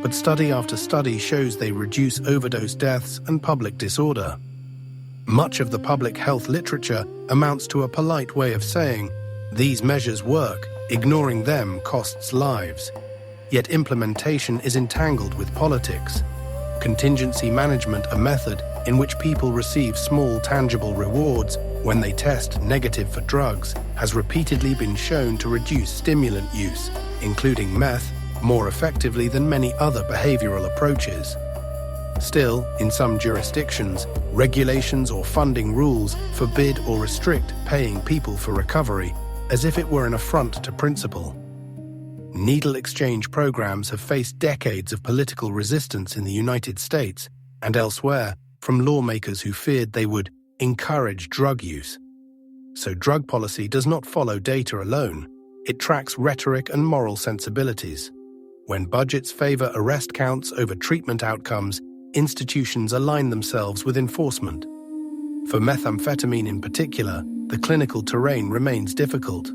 but study after study shows they reduce overdose deaths and public disorder. Much of the public health literature amounts to a polite way of saying, "These measures work Ignoring them costs lives. Yet implementation is entangled with politics. Contingency management, a method in which people receive small tangible rewards when they test negative for drugs, has repeatedly been shown to reduce stimulant use, including meth, more effectively than many other behavioral approaches. Still, in some jurisdictions, regulations or funding rules forbid or restrict paying people for recovery, as if it were an affront to principle. Needle exchange programs have faced decades of political resistance in the United States and elsewhere from lawmakers who feared they would encourage drug use. So drug policy does not follow data alone, it tracks rhetoric and moral sensibilities. When budgets favor arrest counts over treatment outcomes, institutions align themselves with enforcement. For methamphetamine in particular, the clinical terrain remains difficult.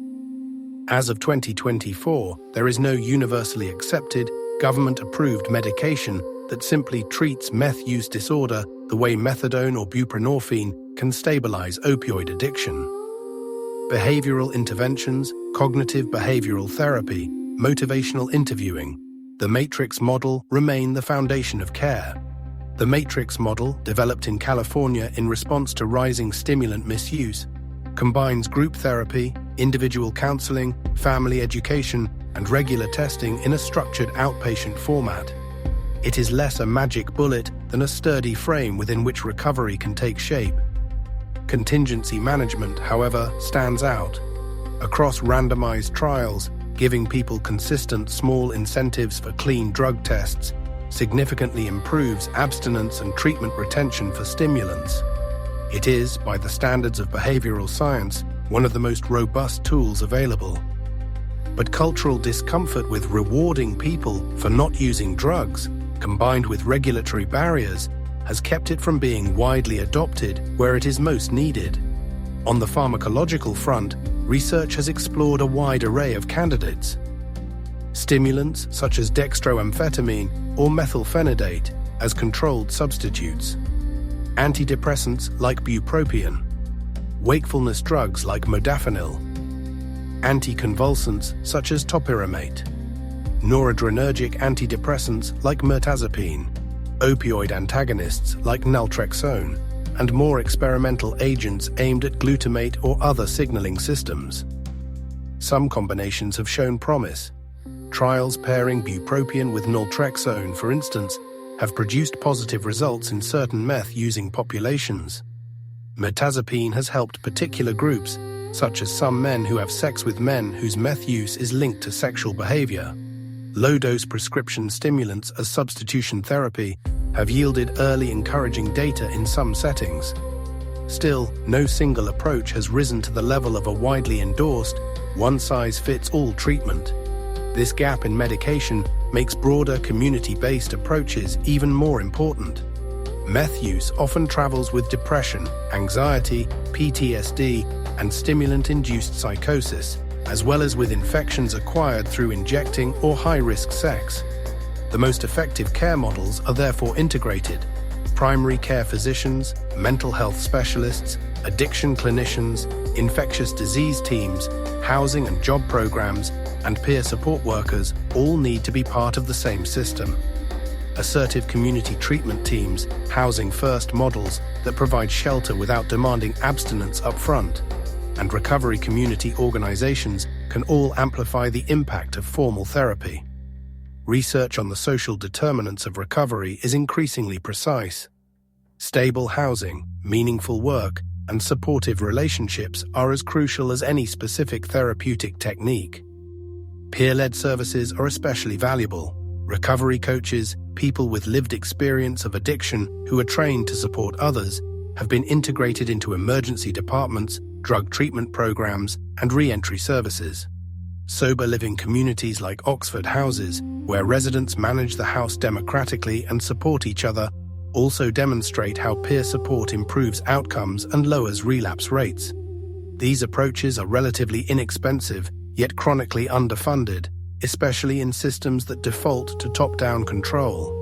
As of 2024, there is no universally accepted, government-approved medication that simply treats meth use disorder the way methadone or buprenorphine can stabilize opioid addiction. Behavioral interventions, cognitive behavioral therapy, motivational interviewing, the Matrix model remain the foundation of care. The Matrix model, developed in California in response to rising stimulant misuse, combines group therapy, individual counseling, family education, and regular testing in a structured outpatient format. It is less a magic bullet than a sturdy frame within which recovery can take shape. Contingency management, however, stands out. Across randomized trials, giving people consistent small incentives for clean drug tests significantly improves abstinence and treatment retention for stimulants. It is, by the standards of behavioral science, one of the most robust tools available. But cultural discomfort with rewarding people for not using drugs, combined with regulatory barriers, has kept it from being widely adopted where it is most needed. On the pharmacological front, research has explored a wide array of candidates. Stimulants such as dextroamphetamine or methylphenidate as controlled substitutes. Antidepressants like bupropion. Wakefulness drugs like modafinil. Anticonvulsants such as topiramate. Noradrenergic antidepressants like mirtazapine. Opioid antagonists like naltrexone, and more experimental agents aimed at glutamate or other signaling systems. Some combinations have shown promise. Trials pairing bupropion with naltrexone, for instance, have produced positive results in certain meth-using populations. Mirtazapine has helped particular groups, such as some men who have sex with men whose meth use is linked to sexual behavior. Low-dose prescription stimulants as substitution therapy have yielded early encouraging data in some settings. Still, no single approach has risen to the level of a widely endorsed, one-size-fits-all treatment. This gap in medication makes broader community-based approaches even more important. Meth use often travels with depression, anxiety, PTSD, and stimulant-induced psychosis, as well as with infections acquired through injecting or high-risk sex. The most effective care models are therefore integrated. Primary care physicians, mental health specialists, addiction clinicians, infectious disease teams, housing and job programs, and peer support workers all need to be part of the same system. Assertive community treatment teams, housing-first models that provide shelter without demanding abstinence up front, and recovery community organizations can all amplify the impact of formal therapy. Research on the social determinants of recovery is increasingly precise. Stable housing, meaningful work, and supportive relationships are as crucial as any specific therapeutic technique. Peer-led services are especially valuable. Recovery coaches, people with lived experience of addiction who are trained to support others, have been integrated into emergency departments, drug treatment programs, and re-entry services. Sober living communities like Oxford houses, where residents manage the house democratically and support each other, also demonstrate how peer support improves outcomes and lowers relapse rates. These approaches are relatively inexpensive, yet chronically underfunded, especially in systems that default to top-down control.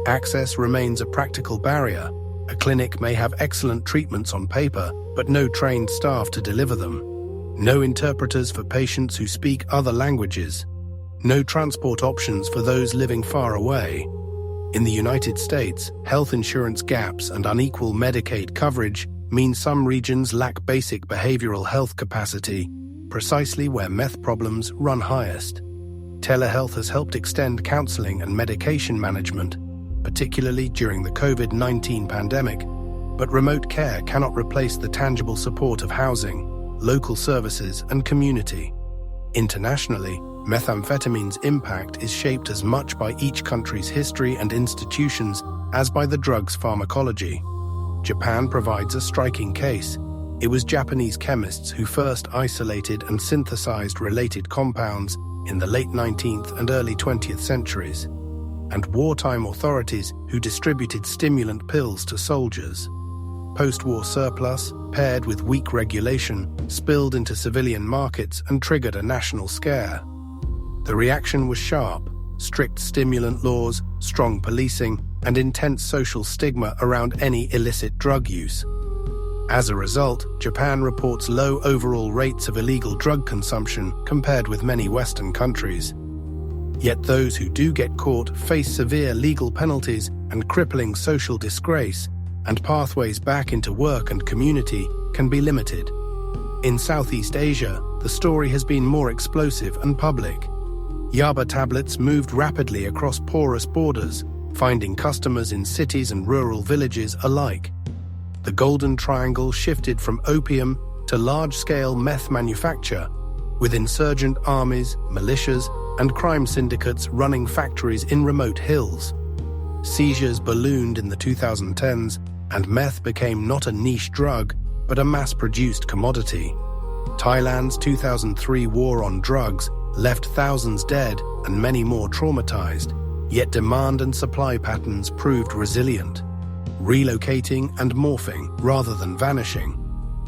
Access remains a practical barrier. A clinic may have excellent treatments on paper, but no trained staff to deliver them. No interpreters for patients who speak other languages. No transport options for those living far away. In the United States, health insurance gaps and unequal Medicaid coverage mean some regions lack basic behavioral health capacity, precisely where meth problems run highest. Telehealth has helped extend counseling and medication management, particularly during the COVID-19 pandemic, but remote care cannot replace the tangible support of housing, local services, and community. Internationally, methamphetamine's impact is shaped as much by each country's history and institutions as by the drug's pharmacology. Japan provides a striking case. It was Japanese chemists who first isolated and synthesized related compounds in the late 19th and early 20th centuries, and wartime authorities who distributed stimulant pills to soldiers. Post-war surplus, paired with weak regulation, spilled into civilian markets and triggered a national scare. The reaction was sharp: strict stimulant laws, strong policing, and intense social stigma around any illicit drug use. As a result, Japan reports low overall rates of illegal drug consumption compared with many Western countries. Yet those who do get caught face severe legal penalties and crippling social disgrace, and pathways back into work and community can be limited. In Southeast Asia, the story has been more explosive and public. Yaba tablets moved rapidly across porous borders, finding customers in cities and rural villages alike. The Golden Triangle shifted from opium to large-scale meth manufacture, with insurgent armies, militias, and crime syndicates running factories in remote hills. Seizures ballooned in the 2010s, and meth became not a niche drug, but a mass-produced commodity. Thailand's 2003 war on drugs left thousands dead and many more traumatized, yet demand and supply patterns proved resilient, relocating and morphing rather than vanishing.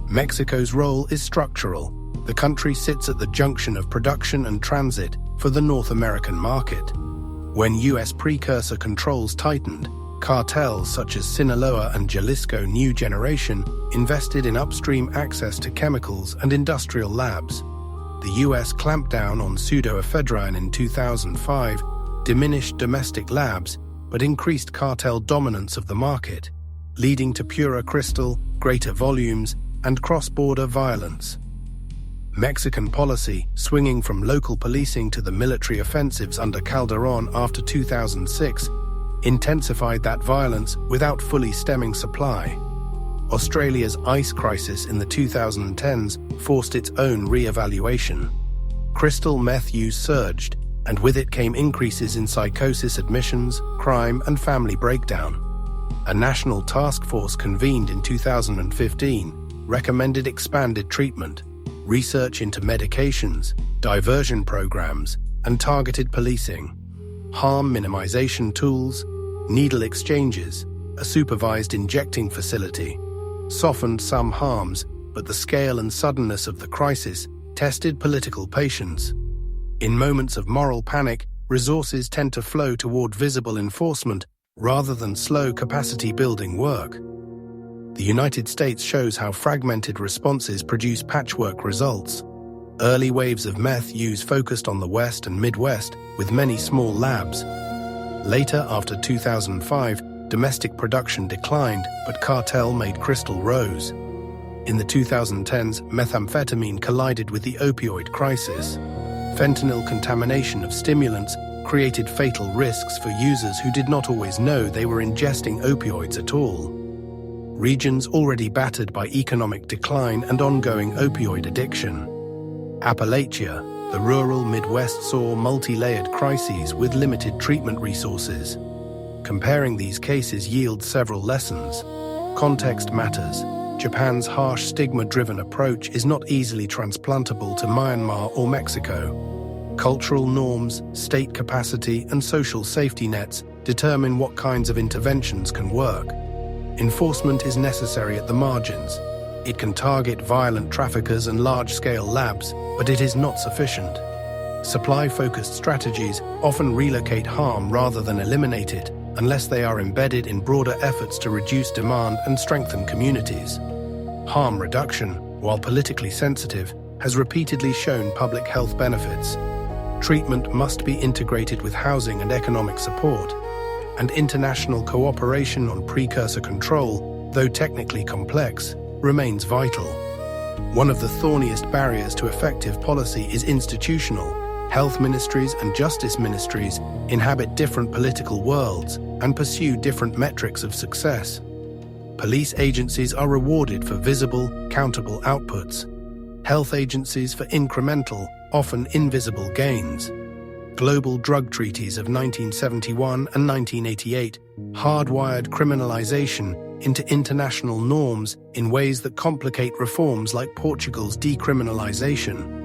Mexico's role is structural. The country sits at the junction of production and transit for the North American market. When U.S. precursor controls tightened, cartels such as Sinaloa and Jalisco New Generation invested in upstream access to chemicals and industrial labs. The U.S. clampdown on pseudoephedrine in 2005 diminished domestic labs but increased cartel dominance of the market, leading to purer crystal, greater volumes, and cross-border violence. Mexican policy, swinging from local policing to the military offensives under Calderón after 2006, intensified that violence without fully stemming supply. Australia's ICE crisis in the 2010s forced its own re-evaluation. Crystal meth use surged, and with it came increases in psychosis admissions, crime, and family breakdown. A national task force convened in 2015 recommended expanded treatment, research into medications, diversion programs, and targeted policing, harm minimization tools, needle exchanges, a supervised injecting facility, softened some harms, but the scale and suddenness of the crisis tested political patience. In moments of moral panic, resources tend to flow toward visible enforcement rather than slow capacity-building work. The United States shows how fragmented responses produce patchwork results. Early waves of meth use focused on the West and Midwest, with many small labs. Later, after 2005, domestic production declined, but cartel made crystal rose. In the 2010s, methamphetamine collided with the opioid crisis. Fentanyl contamination of stimulants created fatal risks for users who did not always know they were ingesting opioids at all. Regions already battered by economic decline and ongoing opioid addiction. Appalachia, the rural Midwest, saw multi-layered crises with limited treatment resources. Comparing these cases yields several lessons. Context matters. Japan's harsh stigma-driven approach is not easily transplantable to Myanmar or Mexico. Cultural norms, state capacity, and social safety nets determine what kinds of interventions can work. Enforcement is necessary at the margins. It can target violent traffickers and large-scale labs, but it is not sufficient. Supply-focused strategies often relocate harm rather than eliminate it, unless they are embedded in broader efforts to reduce demand and strengthen communities. Harm reduction, while politically sensitive, has repeatedly shown public health benefits. Treatment must be integrated with housing and economic support, and international cooperation on precursor control, though technically complex, remains vital. One of the thorniest barriers to effective policy is institutional. Health ministries and justice ministries inhabit different political worlds and pursue different metrics of success. Police agencies are rewarded for visible, countable outputs. Health agencies for incremental, often invisible gains. Global drug treaties of 1971 and 1988 hardwired criminalization into international norms in ways that complicate reforms like Portugal's decriminalization.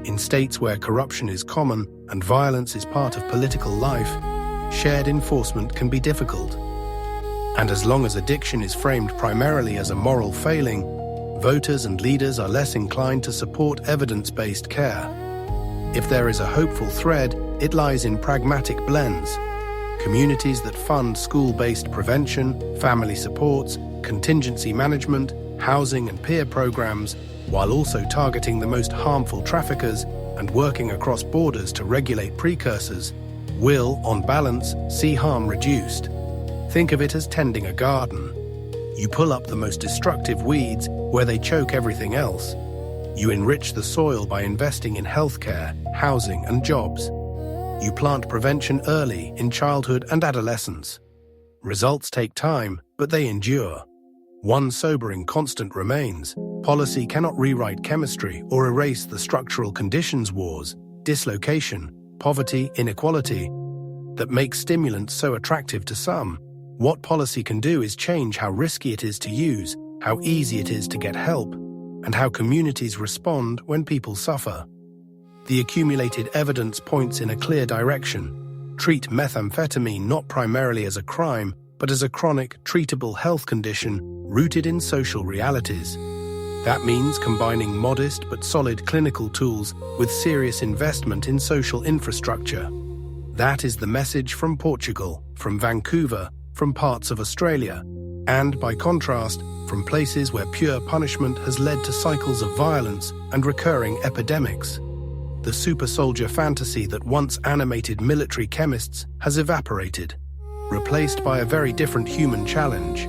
In states where corruption is common and violence is part of political life, shared enforcement can be difficult. And as long as addiction is framed primarily as a moral failing, voters and leaders are less inclined to support evidence-based care. If there is a hopeful thread, it lies in pragmatic blends. Communities that fund school-based prevention, family supports, contingency management, housing and peer programs, while also targeting the most harmful traffickers and working across borders to regulate precursors, will, on balance, see harm reduced. Think of it as tending a garden. You pull up the most destructive weeds where they choke everything else. You enrich the soil by investing in healthcare, housing, and jobs. You plant prevention early in childhood and adolescence. Results take time, but they endure. One sobering constant remains: policy cannot rewrite chemistry or erase the structural conditions, wars, dislocation, poverty, inequality, that make stimulants so attractive to some. What policy can do is change how risky it is to use, how easy it is to get help, and how communities respond when people suffer. The accumulated evidence points in a clear direction. Treat methamphetamine not primarily as a crime, but as a chronic, treatable health condition rooted in social realities. That means combining modest but solid clinical tools with serious investment in social infrastructure. That is the message from Portugal, from Vancouver, from parts of Australia, and, by contrast, from places where pure punishment has led to cycles of violence and recurring epidemics. The super soldier fantasy that once animated military chemists has evaporated, replaced by a very different human challenge: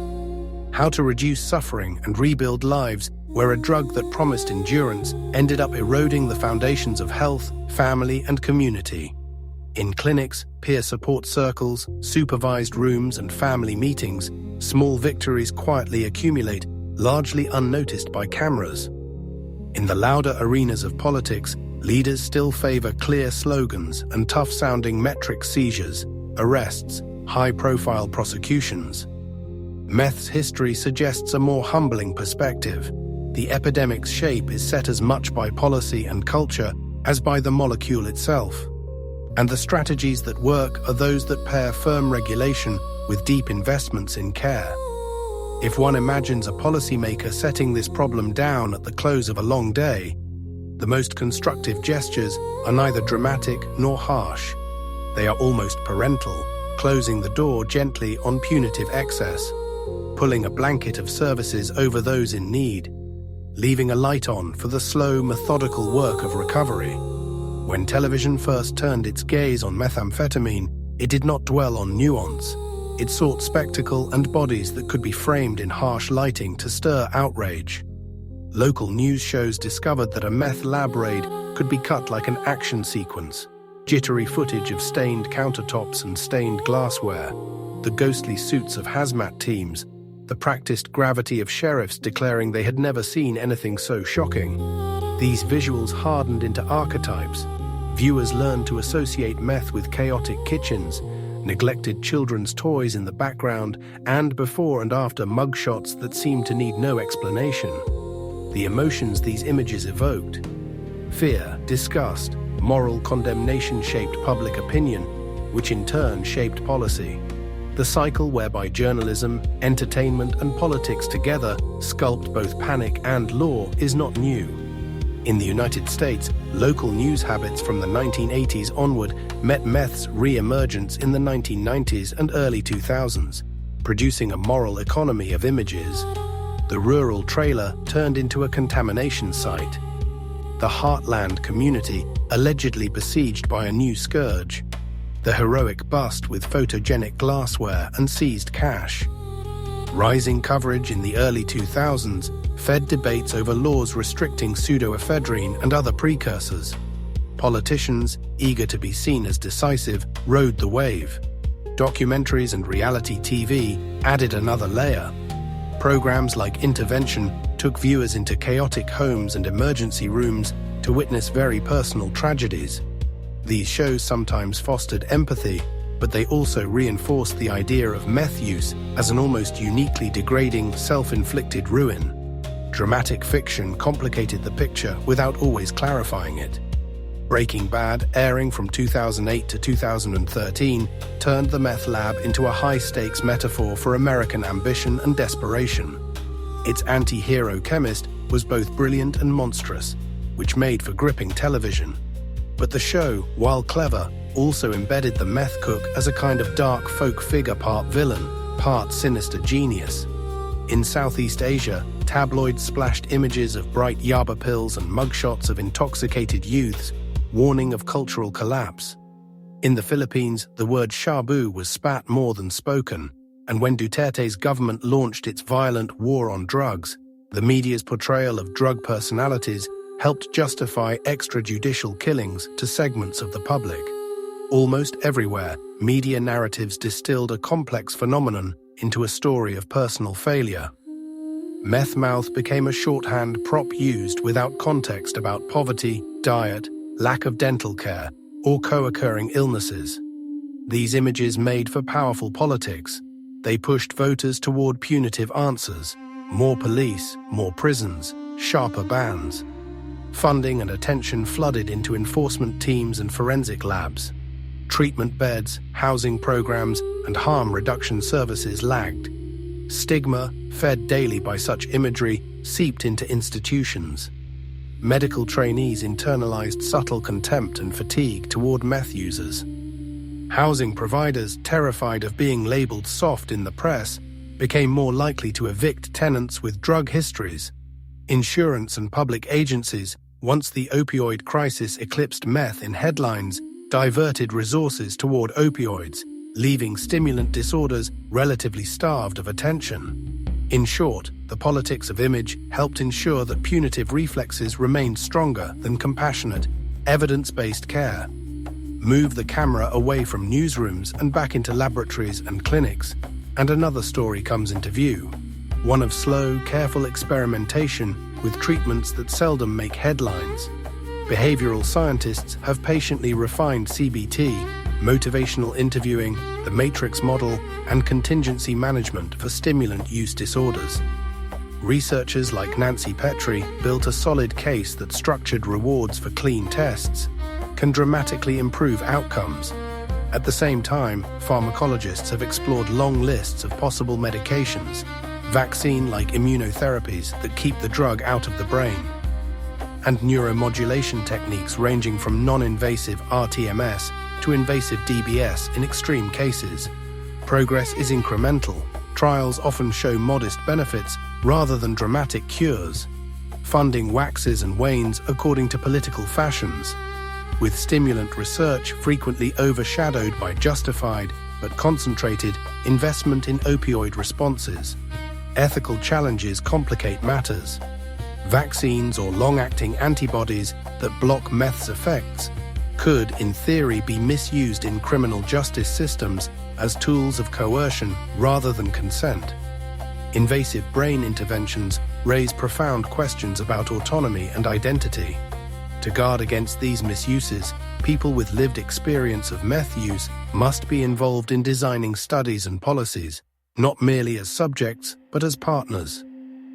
how to reduce suffering and rebuild lives where a drug that promised endurance ended up eroding the foundations of health, family, and community. In clinics, peer support circles, supervised rooms, and family meetings, small victories quietly accumulate, largely unnoticed by cameras. In the louder arenas of politics, leaders still favor clear slogans and tough-sounding metric seizures, arrests, high-profile prosecutions. Meth's history suggests a more humbling perspective. The epidemic's shape is set as much by policy and culture as by the molecule itself. And the strategies that work are those that pair firm regulation with deep investments in care. If one imagines a policymaker setting this problem down at the close of a long day, the most constructive gestures are neither dramatic nor harsh. They are almost parental, closing the door gently on punitive excess, pulling a blanket of services over those in need, leaving a light on for the slow, methodical work of recovery. When television first turned its gaze on methamphetamine, it did not dwell on nuance. It sought spectacle and bodies that could be framed in harsh lighting to stir outrage. Local news shows discovered that a meth lab raid could be cut like an action sequence. Jittery footage of stained countertops and stained glassware, the ghostly suits of hazmat teams, the practiced gravity of sheriffs declaring they had never seen anything so shocking. These visuals hardened into archetypes. Viewers learned to associate meth with chaotic kitchens, neglected children's toys in the background, and before and after mugshots that seemed to need no explanation. The emotions these images evoked: fear, disgust, moral condemnation shaped public opinion, which in turn shaped policy. The cycle whereby journalism, entertainment, and politics together sculpt both panic and law is not new. In the United States, local news habits from the 1980s onward met meth's re-emergence in the 1990s and early 2000s, producing a moral economy of images. The rural trailer turned into a contamination site. the Heartland community allegedly besieged by a new scourge, the heroic bust with photogenic glassware and seized cash. Rising coverage in the early 2000s fed debates over laws restricting pseudoephedrine and other precursors. Politicians, eager to be seen as decisive, rode the wave. Documentaries and reality TV added another layer. Programs like Intervention took viewers into chaotic homes and emergency rooms to witness very personal tragedies. These shows sometimes fostered empathy, but they also reinforced the idea of meth use as an almost uniquely degrading, self-inflicted ruin. Dramatic fiction complicated the picture without always clarifying it. Breaking Bad, airing from 2008 to 2013, turned the meth lab into a high-stakes metaphor for American ambition and desperation. Its anti-hero chemist was both brilliant and monstrous, which made for gripping television. But the show, while clever, also embedded the meth cook as a kind of dark folk figure, part villain, part sinister genius. In Southeast Asia, tabloids splashed images of bright yaba pills and mugshots of intoxicated youths, warning of cultural collapse. In the Philippines, the word shabu was spat more than spoken, and when Duterte's government launched its violent war on drugs, the media's portrayal of drug personalities helped justify extrajudicial killings to segments of the public. Almost everywhere, media narratives distilled a complex phenomenon into a story of personal failure. Meth mouth became a shorthand prop used without context about poverty, diet, lack of dental care, or co-occurring illnesses. These images made for powerful politics. They pushed voters toward punitive answers: more police, more prisons, sharper bans. Funding and attention flooded into enforcement teams and forensic labs. Treatment beds, housing programs, and harm reduction services lagged. Stigma, fed daily by such imagery, seeped into institutions. Medical trainees internalized subtle contempt and fatigue toward meth users. Housing providers, terrified of being labeled soft in the press, became more likely to evict tenants with drug histories. Insurance and public agencies, once the opioid crisis eclipsed meth in headlines, diverted resources toward opioids, leaving stimulant disorders relatively starved of attention. In short, the politics of image helped ensure that punitive reflexes remained stronger than compassionate, evidence-based care. Move the camera away from newsrooms and back into laboratories and clinics, and another story comes into view. One of slow, careful experimentation with treatments that seldom make headlines. Behavioral scientists have patiently refined CBT, motivational interviewing, the matrix model, and contingency management for stimulant use disorders. Researchers like Nancy Petrie built a solid case that structured rewards for clean tests can dramatically improve outcomes. At the same time, pharmacologists have explored long lists of possible medications, vaccine-like immunotherapies that keep the drug out of the brain, and neuromodulation techniques ranging from non-invasive RTMS to invasive DBS in extreme cases. Progress is incremental. Trials often show modest benefits rather than dramatic cures. Funding waxes and wanes according to political fashions, with stimulant research frequently overshadowed by justified but concentrated investment in opioid responses. Ethical challenges complicate matters. Vaccines or long-acting antibodies that block meth's effects could, in theory, be misused in criminal justice systems as tools of coercion rather than consent. Invasive brain interventions raise profound questions about autonomy and identity. To guard against these misuses, people with lived experience of meth use must be involved in designing studies and policies, not merely as subjects, but as partners.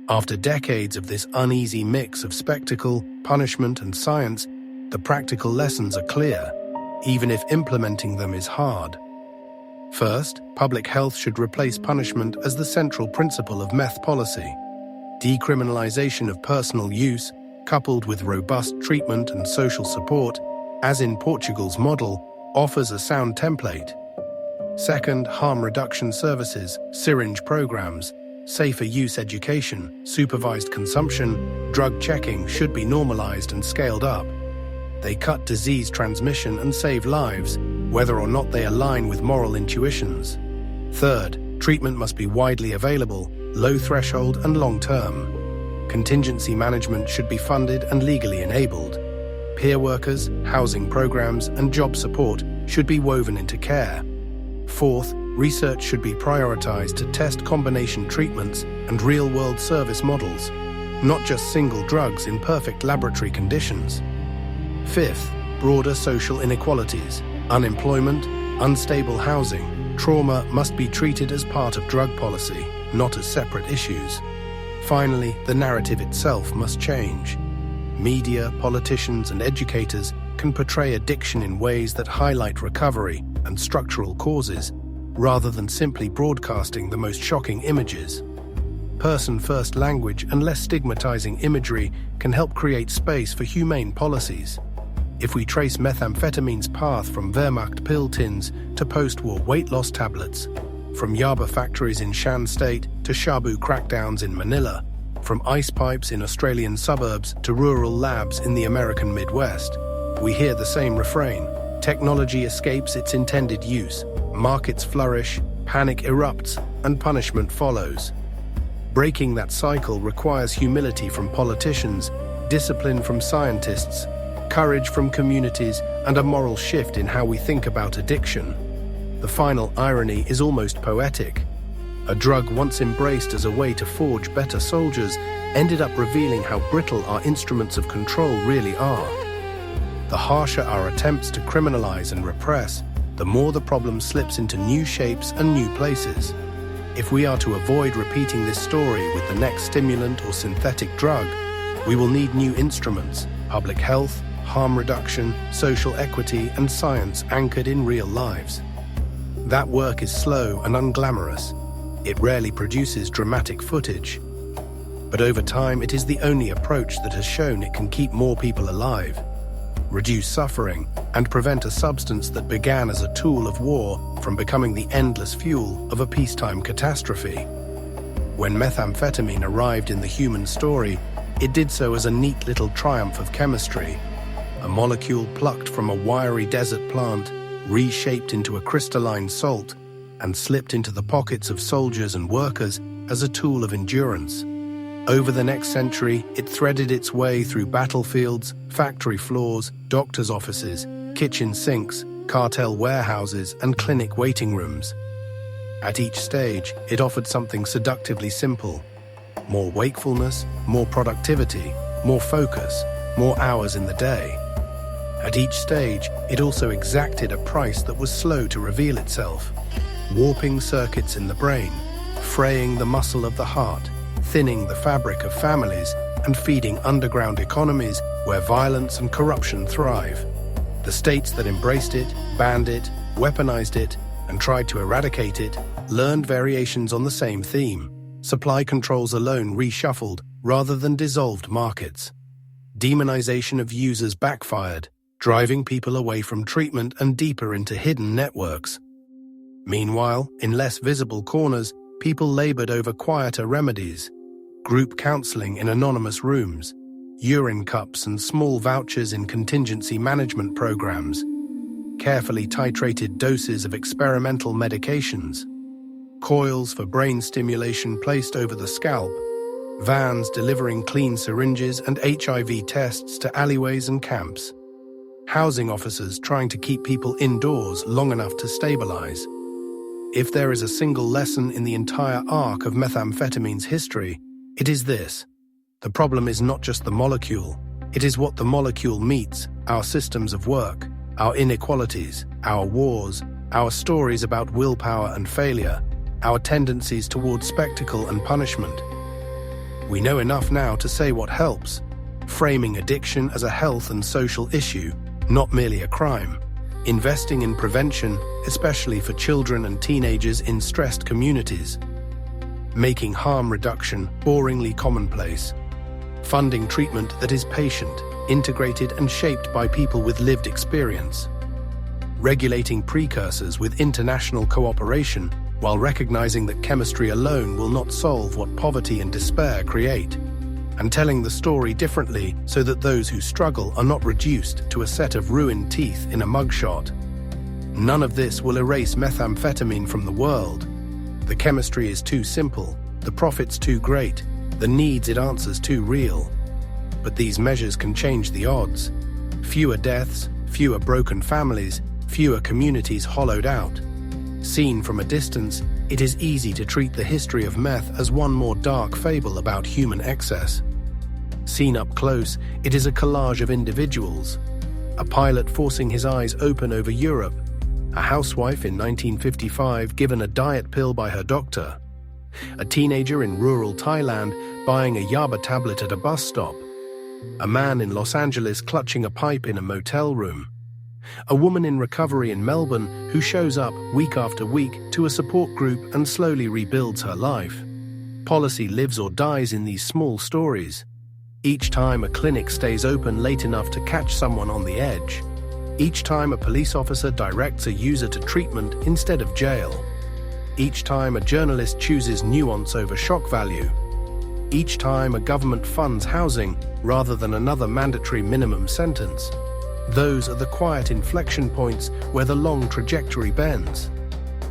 After decades of this uneasy mix of spectacle, punishment, and science, the practical lessons are clear, even if implementing them is hard. First, public health should replace punishment as the central principle of meth policy. Decriminalization of personal use, coupled with robust treatment and social support, as in Portugal's model, offers a sound template. Second, harm reduction services, syringe programs, Safer use education, supervised consumption, drug checking should be normalized and scaled up. They cut disease transmission and save lives, whether or not they align with moral intuitions. Third, treatment must be widely available, low threshold and long-term. Contingency management should be funded and legally enabled. Peer workers, housing programs, and job support should be woven into care. Fourth, research should be prioritized to test combination treatments and real-world service models, not just single drugs in perfect laboratory conditions. Fifth, broader social inequalities, unemployment, unstable housing, trauma must be treated as part of drug policy, not as separate issues. Finally, the narrative itself must change. Media, politicians, and educators can portray addiction in ways that highlight recovery and structural causes, rather than simply broadcasting the most shocking images. Person-first language and less stigmatizing imagery can help create space for humane policies. If we trace methamphetamine's path from Wehrmacht pill tins to post-war weight loss tablets, from Yaba factories in Shan State to Shabu crackdowns in Manila, from ice pipes in Australian suburbs to rural labs in the American Midwest, we hear the same refrain. Technology escapes its intended use, markets flourish, panic erupts, and punishment follows. Breaking that cycle requires humility from politicians, discipline from scientists, courage from communities, and a moral shift in how we think about addiction. The final irony is almost poetic. A drug once embraced as a way to forge better soldiers ended up revealing how brittle our instruments of control really are. The harsher our attempts to criminalize and repress, the more the problem slips into new shapes and new places. If we are to avoid repeating this story with the next stimulant or synthetic drug, we will need new instruments: public health, harm reduction, social equity, and science anchored in real lives. That work is slow and unglamorous. It rarely produces dramatic footage. But over time, it is the only approach that has shown it can keep more people alive, reduce suffering, and prevent a substance that began as a tool of war from becoming the endless fuel of a peacetime catastrophe. When methamphetamine arrived in the human story, it did so as a neat little triumph of chemistry, a molecule plucked from a wiry desert plant, reshaped into a crystalline salt, and slipped into the pockets of soldiers and workers as a tool of endurance. Over the next century, it threaded its way through battlefields, factory floors, doctors' offices, kitchen sinks, cartel warehouses, and clinic waiting rooms. At each stage, it offered something seductively simple: more wakefulness, more productivity, more focus, more hours in the day. At each stage, it also exacted a price that was slow to reveal itself: warping circuits in the brain, fraying the muscle of the heart, thinning the fabric of families, and feeding underground economies where violence and corruption thrive. The states that embraced it, banned it, weaponized it, and tried to eradicate it learned variations on the same theme. Supply controls alone reshuffled rather than dissolved markets. Demonization of users backfired, driving people away from treatment and deeper into hidden networks. Meanwhile, in less visible corners, people labored over quieter remedies: group counseling in anonymous rooms, urine cups and small vouchers in contingency management programs, carefully titrated doses of experimental medications, coils for brain stimulation placed over the scalp, vans delivering clean syringes and HIV tests to alleyways and camps, housing officers trying to keep people indoors long enough to stabilize. If there is a single lesson in the entire arc of methamphetamine's history, it is this: the problem is not just the molecule, it is what the molecule meets: our systems of work, our inequalities, our wars, our stories about willpower and failure, our tendencies towards spectacle and punishment. We know enough now to say what helps, framing addiction as a health and social issue, not merely a crime. Investing in prevention, especially for children and teenagers in stressed communities. Making harm reduction boringly commonplace. Funding treatment that is patient, integrated, and shaped by people with lived experience. Regulating precursors with international cooperation, while recognizing that chemistry alone will not solve what poverty and despair create, and telling the story differently so that those who struggle are not reduced to a set of ruined teeth in a mugshot. None of this will erase methamphetamine from the world. The chemistry is too simple, the profits too great, the needs it answers too real. But these measures can change the odds. Fewer deaths, fewer broken families, fewer communities hollowed out. Seen from a distance, it is easy to treat the history of meth as one more dark fable about human excess. Seen up close, it is a collage of individuals. A pilot forcing his eyes open over Europe, a housewife in 1955 given a diet pill by her doctor, a teenager in rural Thailand buying a yaba tablet at a bus stop, a man in Los Angeles clutching a pipe in a motel room, a woman in recovery in Melbourne who shows up week after week to a support group and slowly rebuilds her life. Policy lives or dies in these small stories. Each time a clinic stays open late enough to catch someone on the edge. Each time a police officer directs a user to treatment instead of jail. Each time a journalist chooses nuance over shock value. Each time a government funds housing rather than another mandatory minimum sentence. Those are the quiet inflection points where the long trajectory bends.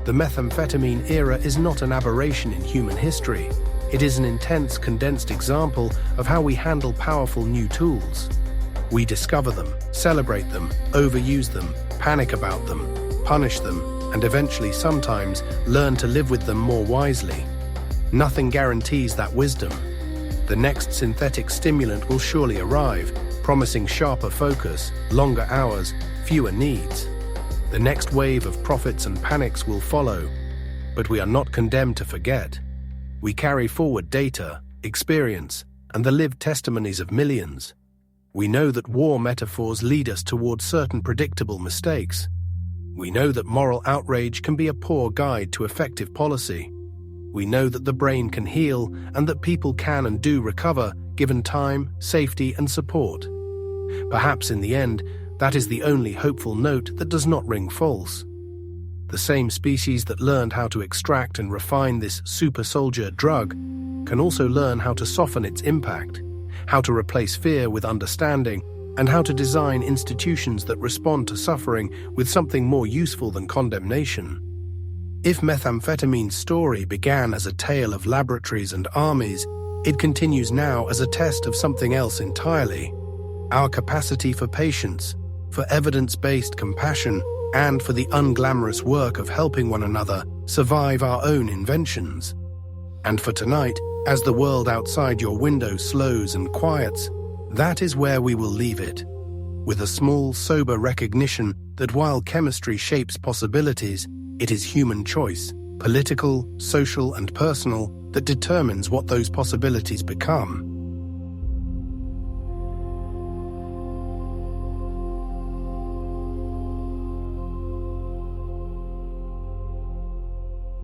The methamphetamine era is not an aberration in human history. It is an intense, condensed example of how we handle powerful new tools. We discover them, celebrate them, overuse them, panic about them, punish them, and eventually, sometimes, learn to live with them more wisely. Nothing guarantees that wisdom. The next synthetic stimulant will surely arrive, promising sharper focus, longer hours, fewer needs. The next wave of profits and panics will follow, but we are not condemned to forget. We carry forward data, experience, and the lived testimonies of millions. We know that war metaphors lead us towards certain predictable mistakes. We know that moral outrage can be a poor guide to effective policy. We know that the brain can heal and that people can and do recover given time, safety, and support. Perhaps in the end, that is the only hopeful note that does not ring false. The same species that learned how to extract and refine this super soldier drug can also learn how to soften its impact, how to replace fear with understanding, and how to design institutions that respond to suffering with something more useful than condemnation. If methamphetamine's story began as a tale of laboratories and armies, it continues now as a test of something else entirely: our capacity for patience, for evidence-based compassion, and for the unglamorous work of helping one another survive our own inventions. And for tonight, as the world outside your window slows and quiets, that is where we will leave it, with a small, sober recognition that while chemistry shapes possibilities, it is human choice, political, social, and personal, that determines what those possibilities become.